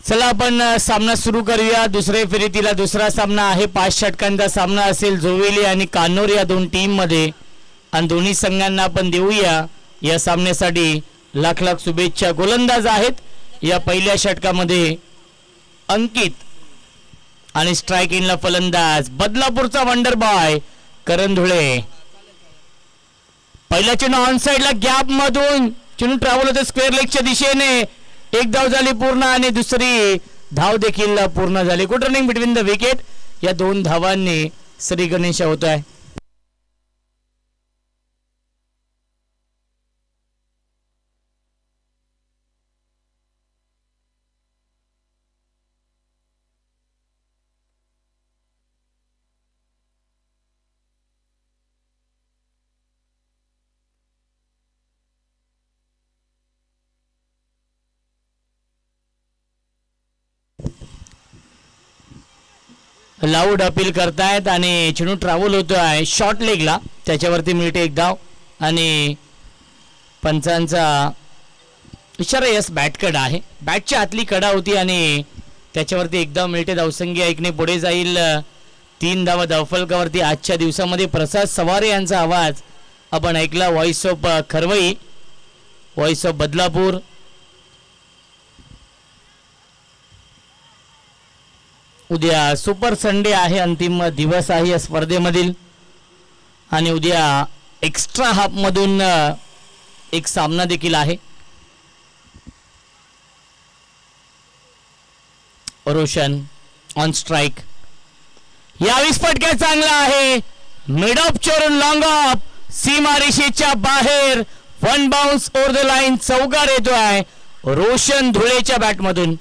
चला आपण सामना सुरू करूया। दुसऱ्या फेरीतीला दुसरा सामना आहे। 5 षटकांचा सामना असेल जोवेली आणि कान्होर या दोन टीम मध्ये, आणि दोन्ही संघांना आपण देऊया या सामन्यासाठी लाख लाख शुभेच्छा। गोलंदाज आहेत या पहिल्या षटकामध्ये अंकित, आणि स्ट्राइक इनला फलंदाज बदलापूरचा वंडर बॉय करण धुळे। पहिला चेंडू ऑन साइडला गॅप मधून चेंडू ट्रॅव्हल होते स्क्वेअर लेगच्या दिशेने, एक धाव झाली पूर्ण आणि दुसरी धाव देखील पूर्ण झाली। Good running between the wicket, या दोन धावांनी श्री गणेश होत आहे। लाऊड अपील करतायत आणि चेंडू ट्रॅव्हल होतोय शॉर्ट लेगला, त्याच्यावरती मिळते एक धाव आणि पंचांचा इशारा यस बॅट कडा आहे। बॅटच्या आतली कडा होती आणि त्याच्यावरती एक धाव मिळते। धावसंख्या 1 ने पुढे जाईल। 3 धावा धावफलकावरती आजच्या दिवसामध्ये प्रसाद सवारे यांचा आवाज आपण ऐकला। Voice of Kharvai, voice of Badlapur. उद्या सुपर संडे आहे, अंतिम दिवस आहे या स्पर्धेमधील, आणि उद्या एक्स्ट्रा हाफ मधून एक सामना देखील आहे। रोशन ऑन स्ट्राइक, यावेळी फटका चांगला आहे, मिड ऑफ चोरून लॉंग ऑफ, सीमारेषेच्या बाहेर, 1 बाउन्स ओव्हर द लाईन, चौकार येतोय रोशन धुळेच्या बॅटमधून।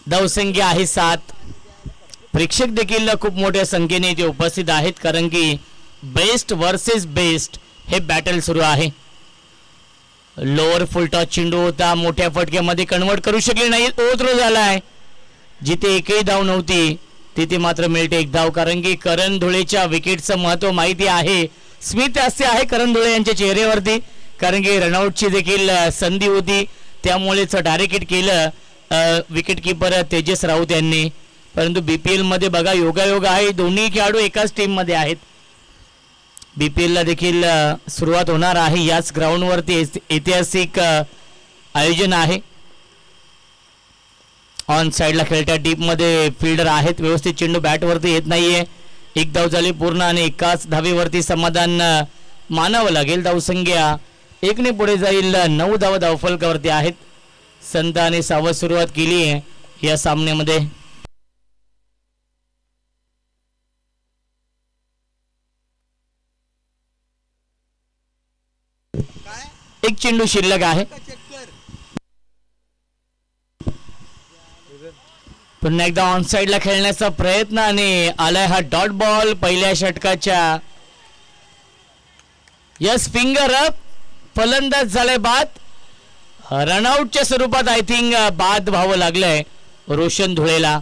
धावसंख्या आहे 7। प्रेक्षक देखील खूप मोठ्या संख्येने इथे उपस्थित आहेत, कारण की बेस्ट वर्सेस बेस्ट हे बॅटल सुरू आहे। लोअर फुल टॉस चेंडू होता, मोठ्या फटक्यामध्ये कन्वर्ट करू शकले नाही, ओव्हर थ्रो झालाय। जिथे एकही धाव नव्हती तिथे मात्र मिळते एक धाव, कारण की करण धुळेच्या विकेटचं महत्व माहिती आहे। स्मित हास्य आहे करण धुळे यांच्या चेहऱ्यावरती, कारण की रनआउटची देखील संधी होती, त्यामुळेच डायरेक्ट हिट केलं विकेट कीपर तेजस राऊत यांनी। परंतु बीपीएल मध्ये बघा योगायोग आहे, दोन्ही खेळाडू एकाच टीम मध्ये आहेत। बीपीएल ला देखील सुरुवात होणार आहे, याच ग्राउंड वरती ऐतिहासिक आयोजन आहे। ऑन साइडला खेळत्या डीप मध्ये फिल्डर आहेत, व्यवस्थित चेंडू बॅट वरती येत नाहीये। एक धाव झाली पूर्ण आणि एकाच धावेवरती समाधान मानावं लागेल। धावसंख्या 1 ने पुढे जाईल। 9 धावा धावफलकावरती आहेत। संत आणि सावध सुरुवात केली आहे या सामन्यामध्ये। एक चेंडू शिल्लक आहे, पुन्हा एकदा ऑन साइडला खेळण्याचा प्रयत्न आणि आलाय हा डॉट बॉल पहिल्या षटकाच्या। यस फिंगर अप, फलंदाज झालाय बाद। रनआउटच्या स्वरूपात आय थिंक बाद व्हावं लागलंय रोशन धुळेला,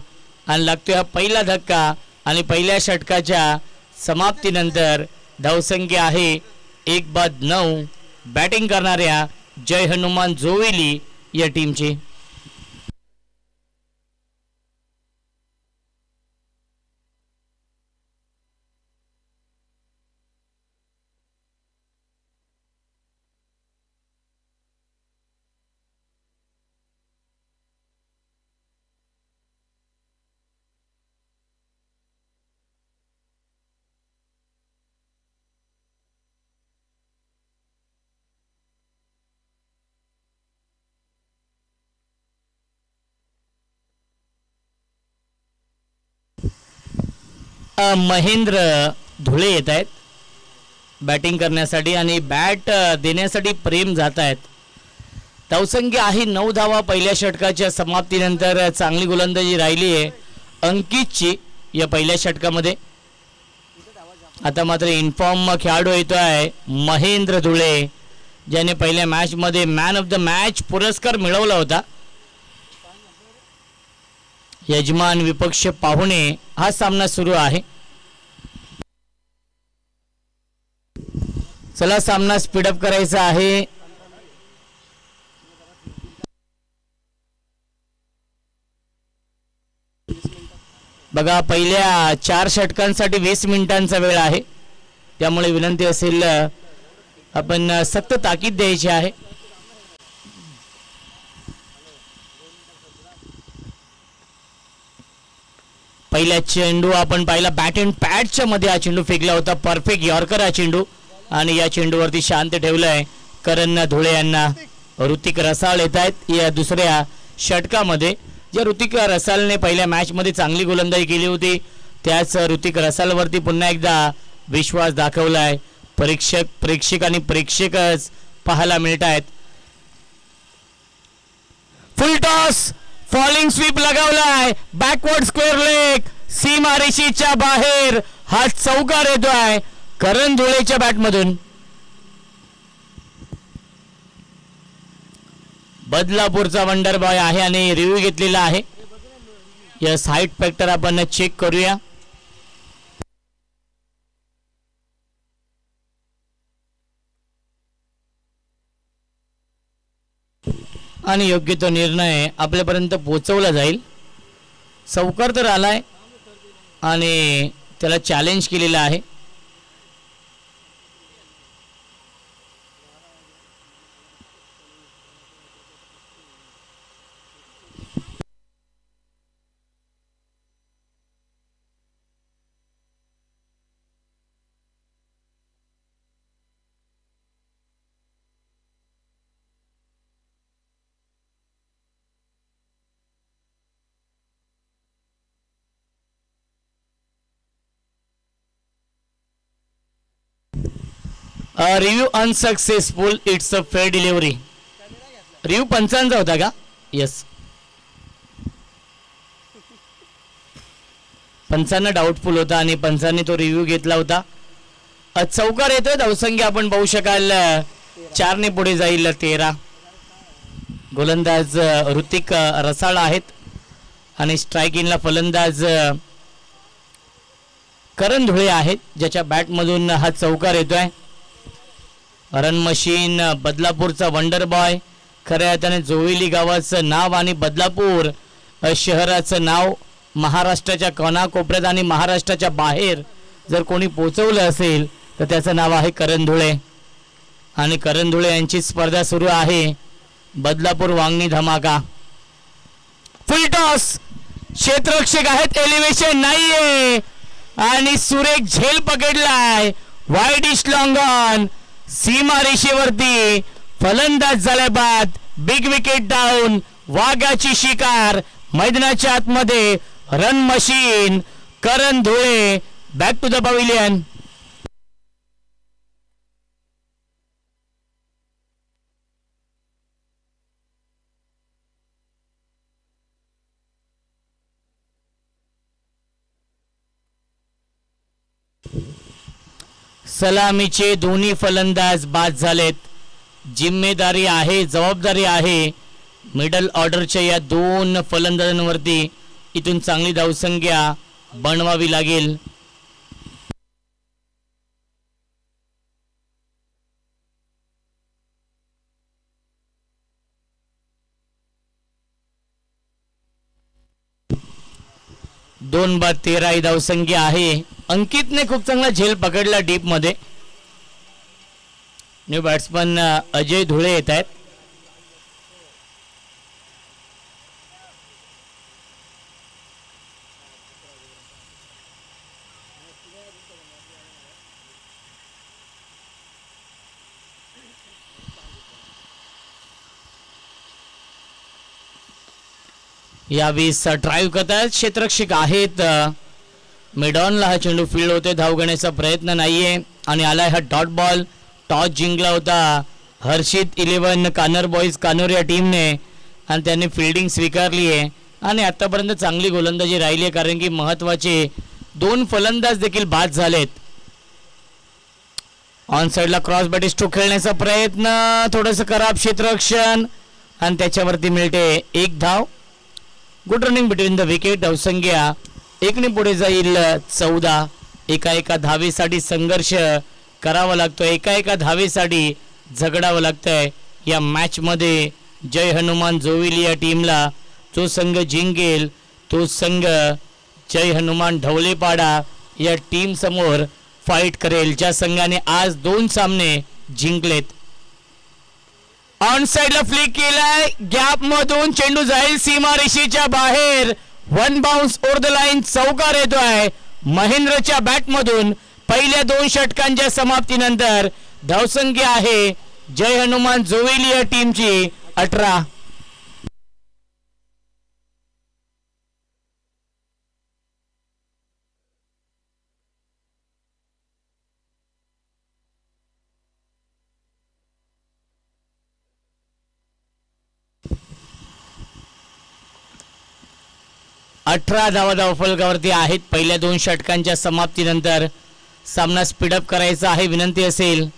आणि लागतोय पहिला धक्का। आणि पहिल्या षटकाच्या समाप्तीनंतर धावसंख्या आहे 1-9 बॅटिंग करणाऱ्या जय हनुमान जोवेली या टीमची। महेंद्र धुळे येत आहेत बॅटिंग करण्यासाठी आणि बॅट देण्यासाठी प्रेम जात आहेत। धावसंख्या आहे 9 धावा पहिल्या षटकाच्या समाप्तीनंतर। चांगली गोलंदाजी राहिली आहे अंकितची या पहिल्या षटकामध्ये। आता मात्र इन्फॉर्म खेळाडू येतोय महेंद्र धुळे, ज्याने पहिल्या मॅच मध्ये मॅन ऑफ द मॅच पुरस्कार मिळवला होता. यजमान विपक्ष पाहुणे हा सामना सुरू आहे. चला सामना स्पीडअप करायचा आहे. बघा पहिल्या 4 षटकांसाठी 20 मिनिटांचा वेळ आहे, त्यामुळे विनंती असेल आपण सक्त ताकीद द्यायची आहे. पहिला चेंडू आपण पाहिला बॅट अँड पॅडच्या मध्ये हा चेंडू फेकला होता. परफेक्ट यॉर्कर हा चेंडू, आणि या चेंडूवरती शांत ठेवलंय करण धुळे यांना. ऋतिक रसाळ येत आहेत या दुसऱ्या षटकामध्ये. ज्या ऋतिक रसालने पहिल्या मॅच मध्ये चांगली गोलंदाजी केली होती, त्याच ऋतिक रसालवरती पुन्हा एकदा विश्वास दाखवलाय. प्रेक्षक आणि प्रेक्षकच पाहायला मिळत आहेत. फुल टॉस, फॉलिंग स्वीप लगावलाय, बॅकवर्ड स्क्वेअर लेग, सीमारेषेच्या बाहेर हा चौकार येतोय करण धुळेच्या बॅटमधून. बदलापूरचा वंडर बॉय आहे आणि रिव्ह्यू घेतलेला आहे. यस, हाईट फॅक्टर आपण चेक करूया. आणि योग्य तो निर्णय आपल्यापर्यंत पोहोचवला जाईल. चौकार तर आलाय आणि त्याला चॅलेंज केलेलं आहे. Review unsuccessful, it's a fair delivery. Review पंचांचा होता का? येस, पंचांना डाऊटफुल होता आणि पंचांनी तो रिव्ह्यू घेतला होता. चौकार येतोय धावसंख्या आपण पाहू शकाल 4 ने पुढे जाईल 13. गोलंदाज ऋतिक रसाळ आहेत आणि स्ट्रायकिंगला फलंदाज करण धुळे आहेत, ज्याच्या बॅटमधून हा चौकार येतोय. रन मशीन, बदलापूरचा वंडर बॉय, खऱ्या अर्थाने जोविली गावाचं नाव आणि बदलापूर शहराचं नाव महाराष्ट्राच्या कानाकोपऱ्यात आणि महाराष्ट्राच्या बाहेर जर कोणी पोहोचवलं असेल तर त्याचं नाव आहे करण धुळे. आणि करण धुळे यांची स्पर्धा सुरू आहे. बदलापूर वांगणी धमाका. फुल टॉस, क्षेत्ररक्षक आहेत, एलिव्हेशन नाहीये आणि सुरेख झेल पकडलाय. वाईडिश लॉंग ऑन, सीमा रेषेवरती फलंदाज झाल्या बाद. बिग विकेट डाऊन, वाघाची शिकार मैदानाच्या आतमध्ये. Run machine Karan Dhule back to the pavilion. सलामीचे दोन्ही फलंदाज बाद झालेत. जिम्मेदारी आहे, जबाबदारी आहे मिडल ऑर्डरच्या या 2 फलंदाजांवरती. इथून चांगली धावसंख्या बनवावी लागेल. दोन बाद 13 ही धावसंख्या आहे. अंकितने खूप चांगला झेल पकडला डीप मध्ये. न्यू बॅट्समन अजय धुळे येत आहेत. यावेळेस ड्राईव्ह करतात, क्षेत्ररक्षक आहेत. मिडॉनला हा चेंडू फील्ड होते, धाव घेण्याचा प्रयत्न नाहीये आणि आलाय हा डॉट बॉल. टॉस जिंकला होता हर्षित 11 कानर बॉईज कानोर या टीमने आणि त्यांनी फिल्डिंग स्वीकारली आहे आणि आतापर्यंत चांगली गोलंदाजी राहिली आहे, कारण की महत्त्वाचे 2 फलंदाज देखील बाद झालेत. ऑन साइडला क्रॉस बॅट स्ट्रोक खेळण्याचा प्रयत्न, थोडंसं खराब क्षेत्ररक्षण आणि त्याच्यावरती मिळते एक धाव. Good running between the wicket. धावसंख्या एकने पुढे जाईल 14. एका धावेसाठी संघर्ष करावा लागतो, एका धावेसाठी झगडावं लागतंय या मॅच मध्ये. जय हनुमान जोविली या टीमला जो संघ जिंकेल तो संघ जय हनुमान ढवलेपाडा या टीम समोर फाईट करेल, ज्या संघाने आज 2 सामने जिंकलेत. ऑन साइडला फ्लिक केलाय, गॅप मधून चेंडू जाईल सीमारेषेच्या बाहेर. 1 बाउन्स ओव्हर द लाईन. चौकार येतोय महेंद्रच्या बॅट मधून. पहिल्या 2 षटकांच्या समाप्तीनंतर धावसंख्या आहे जय हनुमान जोवेली या टीमची 18. धावा धावफलकावरती आहेत. पहिल्या 2 षटकांच्या समाप्तीनंतर सामना स्पीडअप करायचा आहे, विनंती असेल.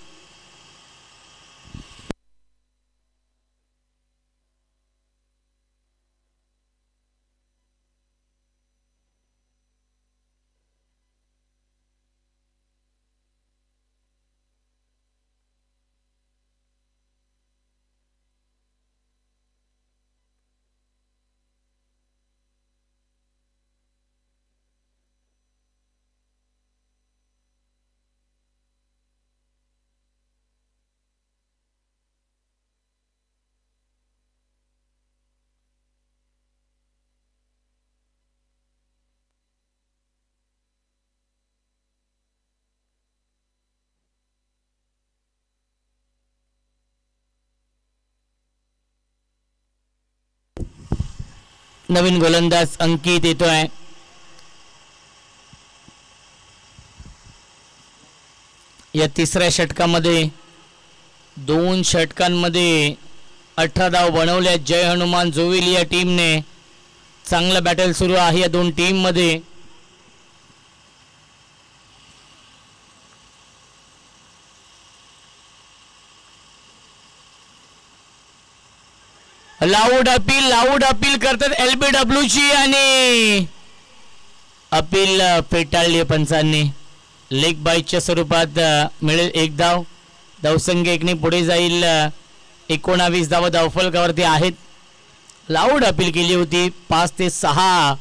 नवीन गोलंदाज अंकित येतोय. या तिसऱ्या षटकामध्ये 2 षटकांमध्ये 18 धाव बनवल्या जय हनुमान जोविली या टीमने. चांगलं बॅटल सुरू आहे या 2 टीम मध्ये. लाऊड अपील करतात LBW ची आणि अपील फेटाळली पंचांनी. लेग बाईच्या स्वरूपात मिळेल 1 धाव. धावसंख्या 1ने पुढे जाईल. 19 धावा धावफलकावरती आहेत. लाऊड अपील केली होती. 5 ते 6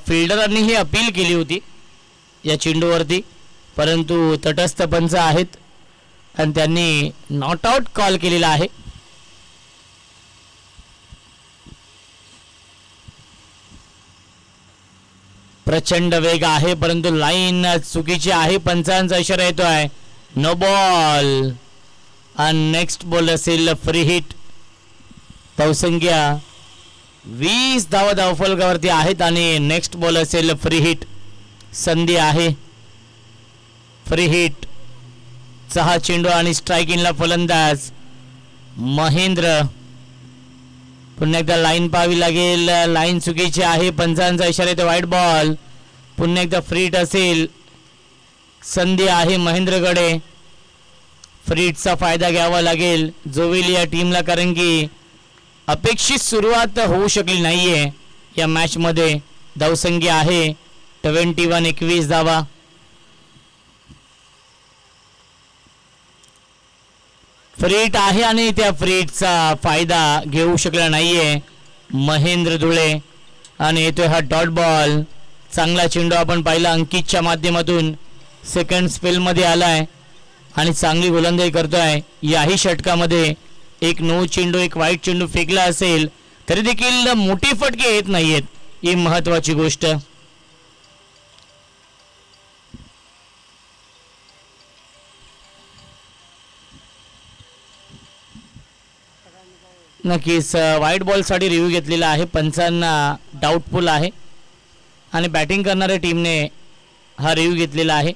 फिल्डरांनी ही अपील केली होती या चेंडूवरती, परंतु तटस्थ पंच आहेत आणि त्यांनी नॉट आउट कॉल केलेला आहे. प्रचंड वेग आहे परंतु लाईन चुकीची आहे. पंचांचा इशारा येतोय नो बॉल आणि नेक्स्ट बॉल असेल फ्री हिट. धावसंख्या 20 धावा धावफलकावरती आहेत आणि नेक्स्ट बॉल असेल फ्री हिट. संधी आहे फ्री हिट. 6 चेंडू आणि स्ट्रायकिंगला फलंदाज महेंद्र. पुन्हा एकदा लाईन पाहावी लागेल. लाईन चुकीची आहे. पंचांचा इशारा येतो व्हाईट बॉल. पुन्हा एकदा फ्री हिट असेल. संधी आहे महेंद्रकडे. फ्री हिटचा फायदा घ्यावा लागेल जोविली या टीमला, कारण की अपेक्षित सुरुवात होऊ शकली नाहीये या मॅच मध्ये. धावसंख्या आहे 21 धावा. फ्री हिट आहे आणि त्या फ्री हिटचा फायदा घेऊ शकला नाहीये महेंद्र धुळे आणि येतोय हा डॉट बॉल. चांगला चेंडू आपण पाहिला अंकितच्या माध्यमातून. सेकंड स्पेल मध्ये आलाय आणि चांगली गोलंदाजी करतोय. याही षटकामध्ये 1 नो चेंडू 1 वाईट चेंडू फेकला असेल तरी देखील मोठी फटके येत नाहीयेत, ही महत्वाची गोष्ट. नक्कीच व्हाईट बॉल साठी रिव्ह्यू घेतलेला आहे. पंचांना डाऊटफुल आहे आणि बॅटिंग करणाऱ्या टीमने हा रिव्ह्यू घेतलेला आहे.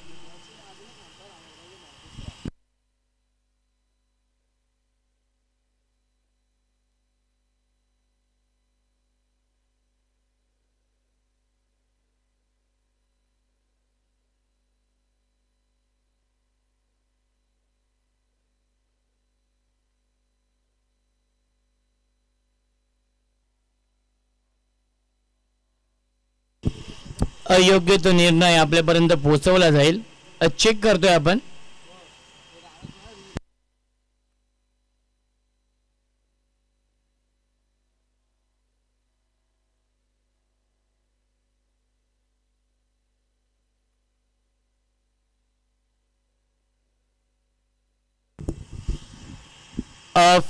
अयोग्य तो निर्णय आपल्यापर्यंत पोहोचवला जाईल. चेक करतोय आपण.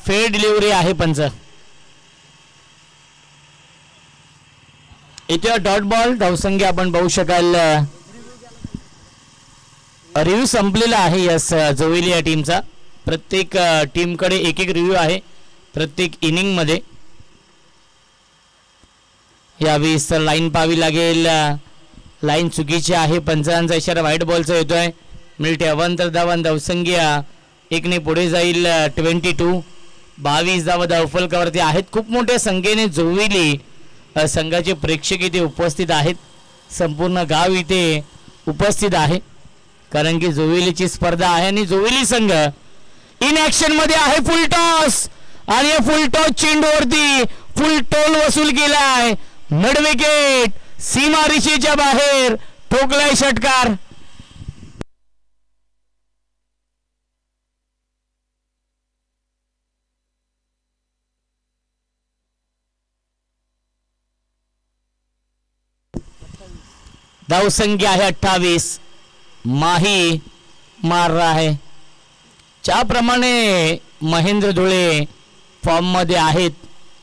फेअर डिलिव्हरी आहे पंच. इथे डॉट बॉल धावसंख्या आपण बघू शकाल. रिव्ह्यू संपलेला आहे यस जोविली या टीमचा. प्रत्येक टीमकडे एक एक रिव्ह्यू आहे प्रत्येक इनिंग मध्ये. यावेळी सर लाईन पाहावी लागेल. लाईन चुकीची आहे. पंचांचा इशारा व्हाईट बॉलचा येतोय. मिळते अवांतर धावा. धावसंख्या 1ने पुढे जाईल. 22 22 धावा धावफलकावरती आहेत. खूप मोठ्या संख्येने जोविली संघाचे प्रेक्षक इथे उपस्थित आहेत. संपूर्ण गाव इथे उपस्थित आहे कारण की जोविलीची स्पर्धा आहे आणि जोविली संघ इन ऍक्शन मध्ये आहे. फुल टॉस आणि या फुल टॉस चेंडूवरती फुल टोल वसूल केलाय. मिड विकेट सीमारेषेच्या बाहेर ठोकलाय षटकार. धावसंख्या आहे 28. माही मार रहा है. ज्याप्रमाणे महेंद्र धुळे फॉर्म मध्ये आहेत.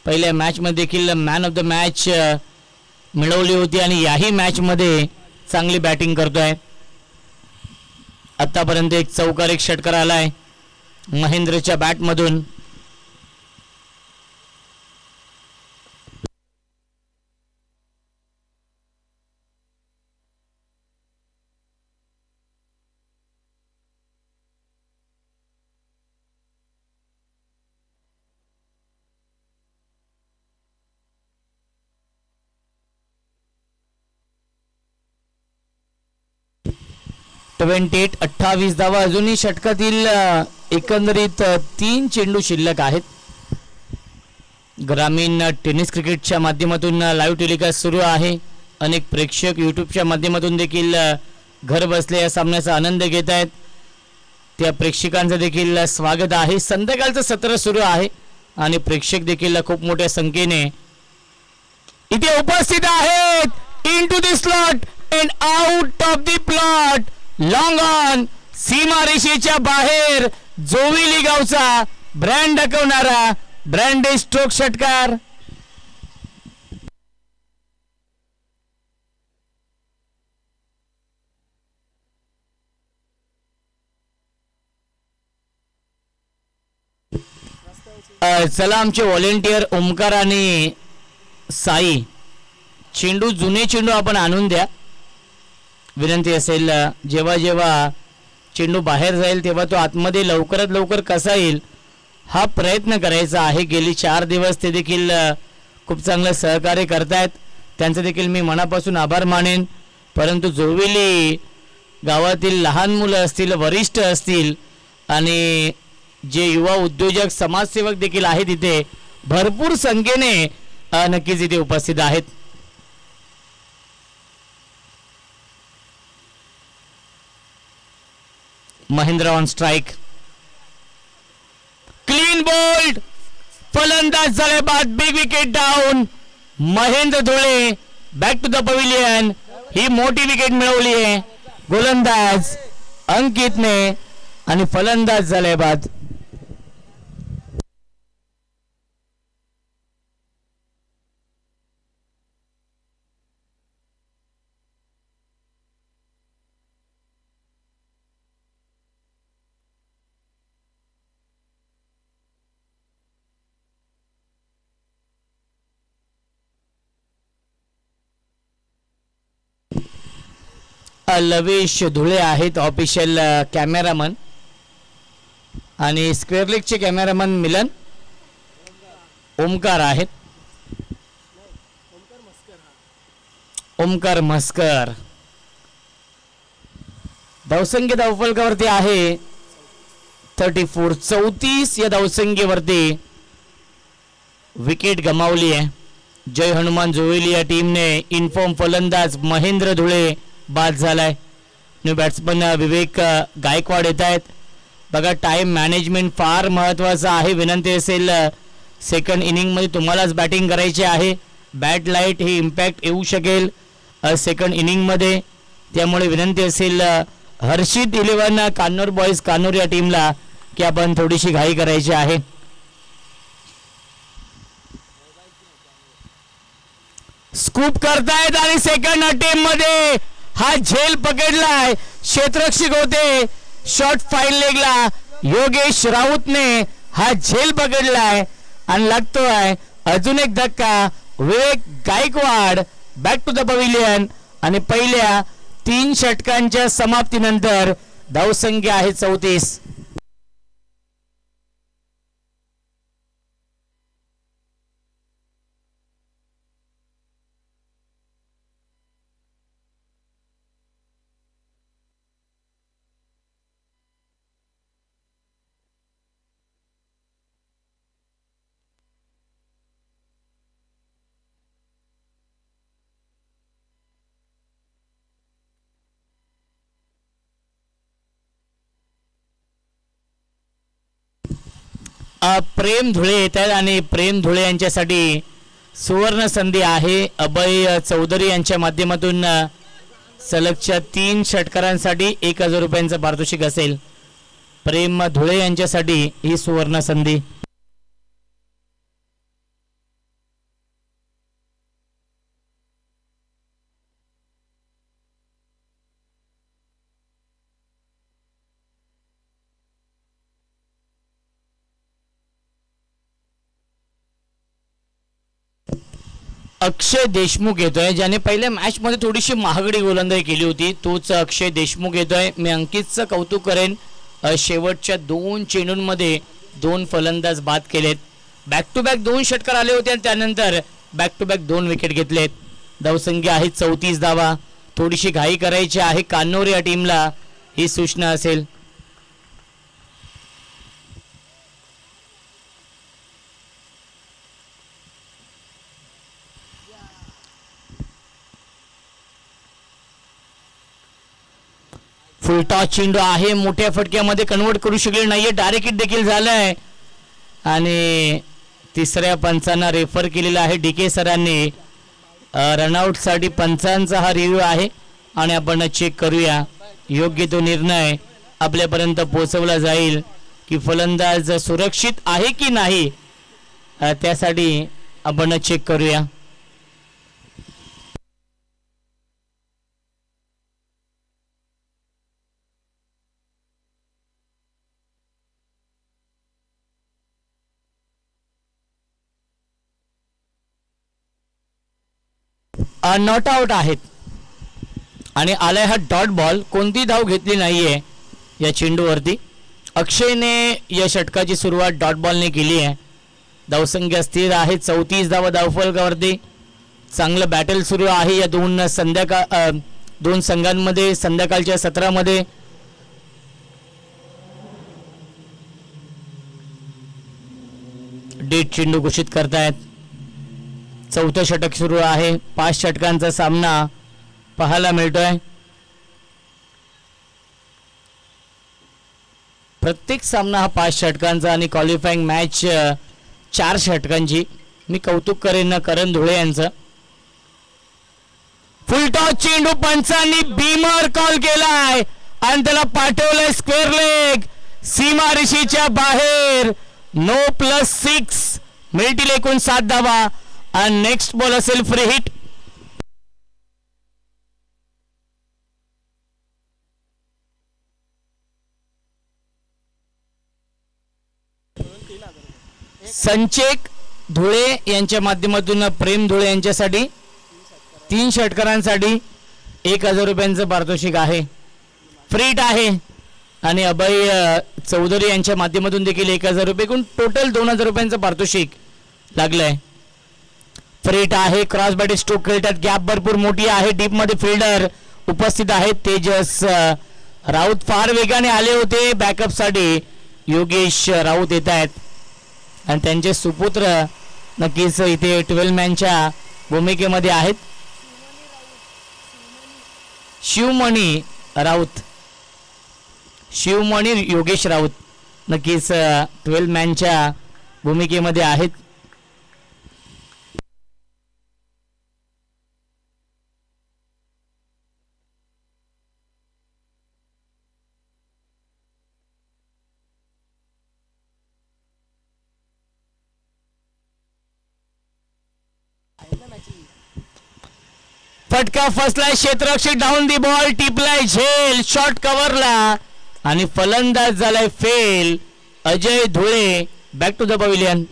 पहिल्या मॅच मध्ये देखील मॅन ऑफ द मॅच मिळवली होती आणि याही मॅच मध्ये चांगली बॅटिंग करतोय. आतापर्यंत एक चौकार एक षटकार आलाय महेंद्रच्या बॅट मधून. ट्वेंटी 28 धावा अजूनही षटकातील एकंदरीत 3 चेंडू शिल्लक आहेत. ग्रामीण टेनिस क्रिकेटच्या माध्यमातून लाईव्ह टेलिकास्ट सुरू आहे. अनेक प्रेक्षक यूट्यूबच्या माध्यमातून देखील घर बसले या सामन्याचा आनंद घेत आहेत. त्या प्रेक्षकांचं देखील स्वागत आहे. संध्याकाळचं सत्र सुरू आहे आणि प्रेक्षक देखील खूप मोठ्या संख्येने इथे उपस्थित आहेत. Into the slot and out of the plot. Long on सीमारेषेच्या बाहेर जोविली गावचा ब्रँड दाखवणारा ब्रँड स्ट्रोक षटकार. चला आमचे व्हॉलेंटियर ओमकार आणि साई चेंडू जुने चेंडू आपण आणून द्या. विनंती असेल जेव्हा जेव्हा चेंडू बाहेर जाईल तेव्हा तो आतमध्ये लवकरात लवकर कसा येईल हा प्रयत्न करायचा आहे. गेली 4 दिवस ते देखील खूप चांगलं सहकार्य करतायत. त्यांचं देखील मी मनापासून आभार मानेन. परंतु जोविली गावातील लहान मुलं असतील वरिष्ठ असतील आणि जे युवा उद्योजक समाजसेवक देखील आहेत इथे भरपूर संख्येने नक्कीच इथे उपस्थित आहेत. Mahendra on strike. Clean bowled. फलंदाज झाले बाद. Big wicket down. Mahendra Dhule back to the pavilion. ही मोठी विकेट मिळवली आहे गोलंदाज अंकितने आणि फलंदाज झाले बाद. लवेश धुळे आहेत ऑफिशियल कॅमेरामन आणि स्क्वेअर लेगचे कॅमेरामन मिलन ओमकार आहेत. ओमकार म्हस्कर. धावसंख्या धावफलकावरती आहे 34. 34 या धावसंख्येवरती विकेट गमावली आहे. जय हनुमान जोवेली या टीमने इन्फॉर्म फलंदाज महेंद्र धुळे बाद झालाय. न्यू बॅट्समन विवेक गायकवाड येत आहेत. बघा टाइम मॅनेजमेंट फार महत्त्वाचा आहे. विनंती असेल सेकंड इनिंगमध्ये तुम्हालाच बॅटिंग करायची आहे. बॅट लाईट ही इम्पॅक्ट येऊ शकेल सेकंड इनिंगमध्ये, त्यामुळे विनंती असेल हर्षित 11 कान्नूर बॉईज कान्नूर या टीमला की आपण थोडीशी घाई करायची आहे. स्कूप करतायत आणि सेकंड अटेम्प्ट मध्ये हा झेल पकडलाय. क्षेत्ररक्षक होते शॉर्ट फाईन लेगला योगेश राऊतने हा झेल पकडलाय आणि लागतोय अजून एक धक्का. Vivek Gaikwad back to the pavilion आणि पहिल्या 3 षटकांच्या समाप्तीनंतर धावसंख्या आहे 34. प्रेम धुळे येत आहेत आणि प्रेम धुळे यांच्यासाठी सुवर्ण संधी आहे. अभय चौधरी यांच्या माध्यमातून सलगच्या 3 षटकारांसाठी 1000 रुपयांचं पारितोषिक असेल. प्रेम धुळे यांच्यासाठी ही सुवर्ण संधी. अक्षय देशमुख येतोय, ज्याने पहिल्या मॅच मध्ये थोडीशी महागडी गोलंदाजी केली होती. तोच अक्षय देशमुख येतोय. मी अंकितचं कौतुक करेन, शेवटच्या 2 चेंडूंमध्ये 2 फलंदाज बाद केलेत. बॅक टू बॅक 2 षटकार आले होते आणि त्यानंतर बॅक टू बॅक 2 विकेट घेतलेत. धावसंख्या आहे 34 धावा. थोडीशी घाई करायची आहे कान्नूर या टीमला, ही सूचना असेल. फुलटॉस चेंडू आहे, मोठ्या फटक्यामध्ये कन्वर्ट करू शकले नाहीये. डायरेक्ट हिट देखील झालाय आणि तिसऱ्या पंचांना रेफर केलेला आहे डीके सरांनी. रनआउट साठी पंचांचा हा रिव्ह्यू आहे आणि आपण चेक करूया योग्य तो निर्णय आपल्यापर्यंत पोहोचवला जाईल की फलंदाज सुरक्षित आहे की नाही, त्यासाठी आपण चेक करूया. नॉट आउट आहेत आणि आलाय हा डॉट बॉल. कोणती धाव घेतली नाहीये या चेंडूवरती. अक्षयने या षटकाची सुरुवात डॉट बॉलने केली आहे. धावसंख्या स्थिर आहे 34 धावा धावफलकावरती. चांगलं बॅटल सुरू आहे या दोन संघांमध्ये संध्याकाळच्या सत्रामध्ये. डेट चेंडू घोषित करतायत. 4थं षटक सुरू आहे. 5 षटकांचा सामना पाहायला मिळतोय. प्रत्येक सामना हा 5 षटकांचा आणि क्वालिफाईंग मॅच 4 षटकांची. मी कौतुक करेन करण धुळे यांचं. फुलटॉस चेंडू पंचांनी बीमर कॉल केलाय आणि त्याला पाठवलंय स्क्वेअर लेग सीमारेषेच्या बाहेर. नो +6 मिळतील एकूण 7 धावा आणि नेक्स्ट बॉल असेल फ्री हिट. संचेक धुळे यांच्या माध्यमातून प्रेम धुळे यांच्यासाठी 3 षटकारांसाठी 1000 रुपयांचं पारितोषिक आहे. फ्री हिट आहे आणि अभय चौधरी यांच्या माध्यमातून देखील 1000 रुपये, एकूण टोटल 2000 रुपयांचं पारितोषिक लागलंय. फ्री हिट आहे. क्रॉस बॅट स्ट्रोक खेळतात. गॅप भरपूर मोठी आहे. डीप मध्ये फिल्डर उपस्थित आहेत. तेजस राऊत फार वेगाने आले होते बॅकअप साठी. योगेश राऊत येत आहेत आणि त्यांचे सुपुत्र नक्कीच इथे 12 मॅनच्या भूमिकेमध्ये आहेत. शिवमणी राऊत, शिवमणी योगेश राऊत नक्कीच 12 मॅनच्या भूमिकेमध्ये आहेत. फटका फसलाय, क्षेत्ररक्षक डाऊन दी बॉल, टिपलाय झेल, शॉट कव्हरला आणि फलंदाज झालाय fail. Ajay Dhule back to the pavilion.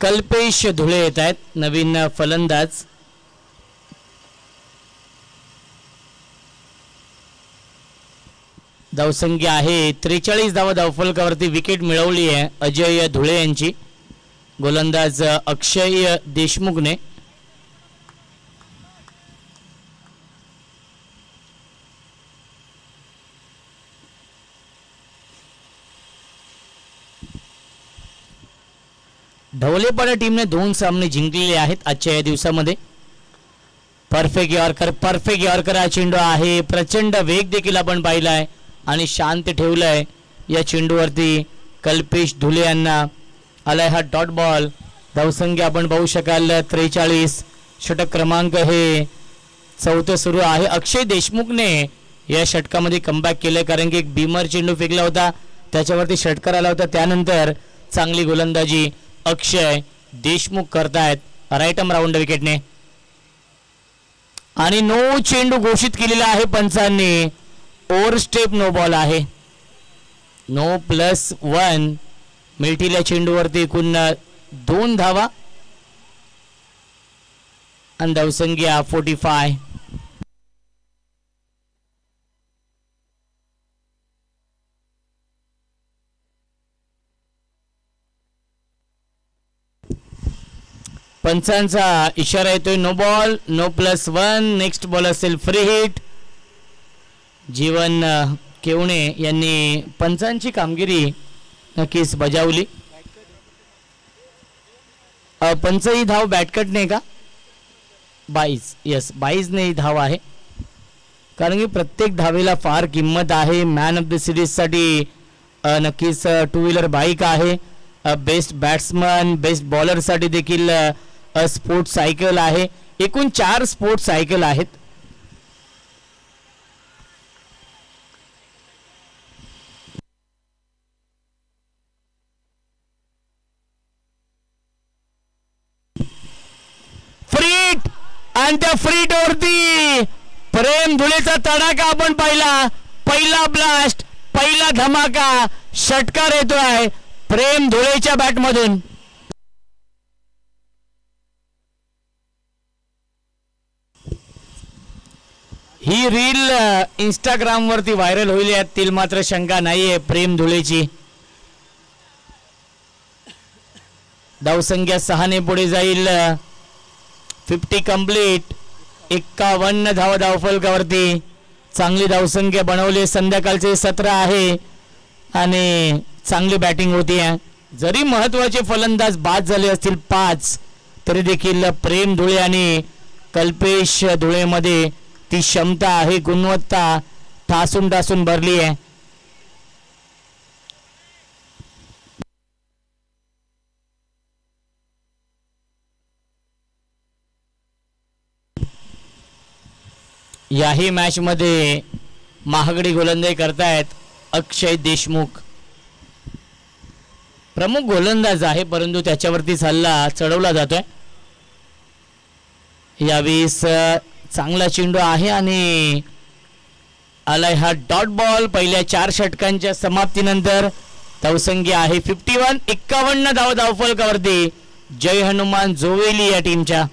Kalpesh Dhule येत आहेत नवीन फलंदाज. धावसंख्या आहे 43 धावा धावफलकावरती विकेट मिळवली आहे अजय धुळे यांची. गोलंदाज अक्षय देशमुखने. ढवलेपाडा टीमने 2 सामने जिंकलेले आहेत आजच्या या दिवसामध्ये. परफेक्ट यॉर्कर हा चेंडू आहे. प्रचंड वेग देखील आपण पाहिलाय आणि शांत ठेवलाय या चेंडूवरती कल्पेश धुले यांना. आलाय हा डॉट बॉल. धावसंख्या आपण पाहू शकाल 43. षटक क्रमांक हे 4थं सुरू आहे. अक्षय देशमुखने या षटकामध्ये कमबॅक केलंय कारण की एक बीमर चेंडू फेकला होता त्याच्यावरती षटकार आला होता. त्यानंतर चांगली गोलंदाजी अक्षय देशमुख करतायत राईट आर्म राऊंड विकेटने. आणि नो चेंडू घोषित केलेला आहे पंचांनी. ओव्हर स्टेप नो बॉल आहे. नो +1 मिळतील या चेंडूवरती. एकूण 2 धावा आणि धावसंख्या 45. पंचांचा इशारा येतोय no ball, no +1. Next ball असेल फ्री हिट. जीवन केवणे यांनी पंचांची कामगिरी नक्कीच बजावली. पंच ही धाव बॅटकट नाही का? 22. यस 22 ने धाव आहे कारण की प्रत्येक धावेला फार किंमत आहे. मॅन ऑफ द सिरीज साठी नक्कीच 2 व्हीलर बाईक आहे. बेस्ट बॅट्समन बेस्ट बॉलर साठी देखील स्पोर्ट्स सायकल आहे. एकूण 4 स्पोर्ट्स सायकल आहेत. फ्रीट आणि त्या फ्रीट वरती प्रेम धुळेचा तडाखा आपण पाहिला. पहिला ब्लास्ट, पहिला धमाका, षटकार येतोय प्रेम धुळेच्या बॅटमधून. ही रील इंस्टाग्राम वरती व्हायरल होईल यातील मात्र शंका नाहीये प्रेम धुळेची. धावसंख्या 6 ने पुढे जाईल. 50 कंप्लीट. 51 धावा धावफलकावरती. चांगली धावसंख्या बनवली. संध्याकाळचे 17 आहे आणि चांगली बॅटिंग होती आहे. जरी महत्वाचे फलंदाज बाद झाले असतील 5 तरी देखील प्रेम धुळे आणि कल्पेश धुळेमध्ये ती क्षमता आहे, गुणवत्ता ठासून ठासून भरली आहे. याही मॅच मध्ये महागडी गोलंदाजी करतायत अक्षय देशमुख. प्रमुख गोलंदाज आहे परंतु त्याच्यावरती हल्ला चढवला जातोय. यावेळेस चांगला चेंडू आहे आणि आलाय हा डॉट बॉल पहिल्या 4 षटकांच्या समाप्तीनंतर. धावसंख्या आहे 51. 51 धावफलकावरती जय हनुमान जोवेली या टीमच्या.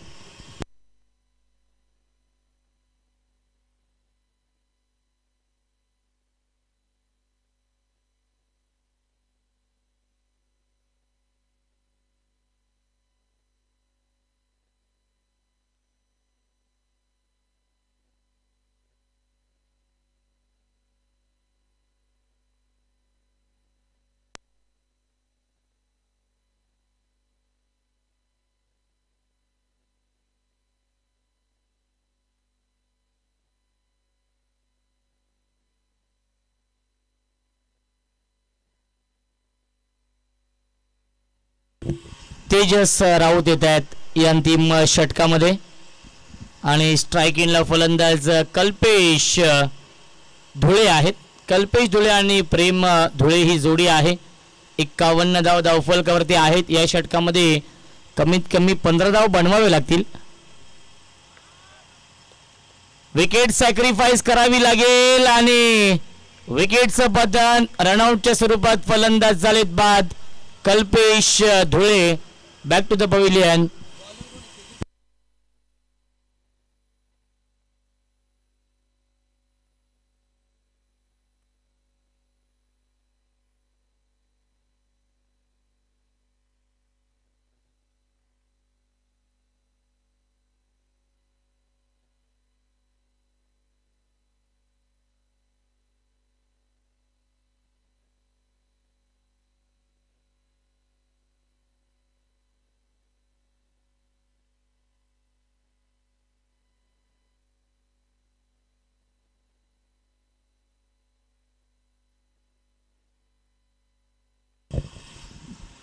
तेजस राऊत येत आहेत या अंतिम षटकामध्ये आणि स्ट्राईक इनला फलंदाज कल्पेश धुळे आहेत. कल्पेश धुळे आणि प्रेम धुळे ही जोडी आहे. 51 धावफलकावरती आहेत. या षटकामध्ये कमीत कमी 15 धाव बनवावे लागतील. विकेट सॅक्रिफाईस करावी लागेल आणि विकेटचं पतन रनआउटच्या स्वरूपात फलंदाज झालेत बाद. Kalpesh Dhule back to the pavilion.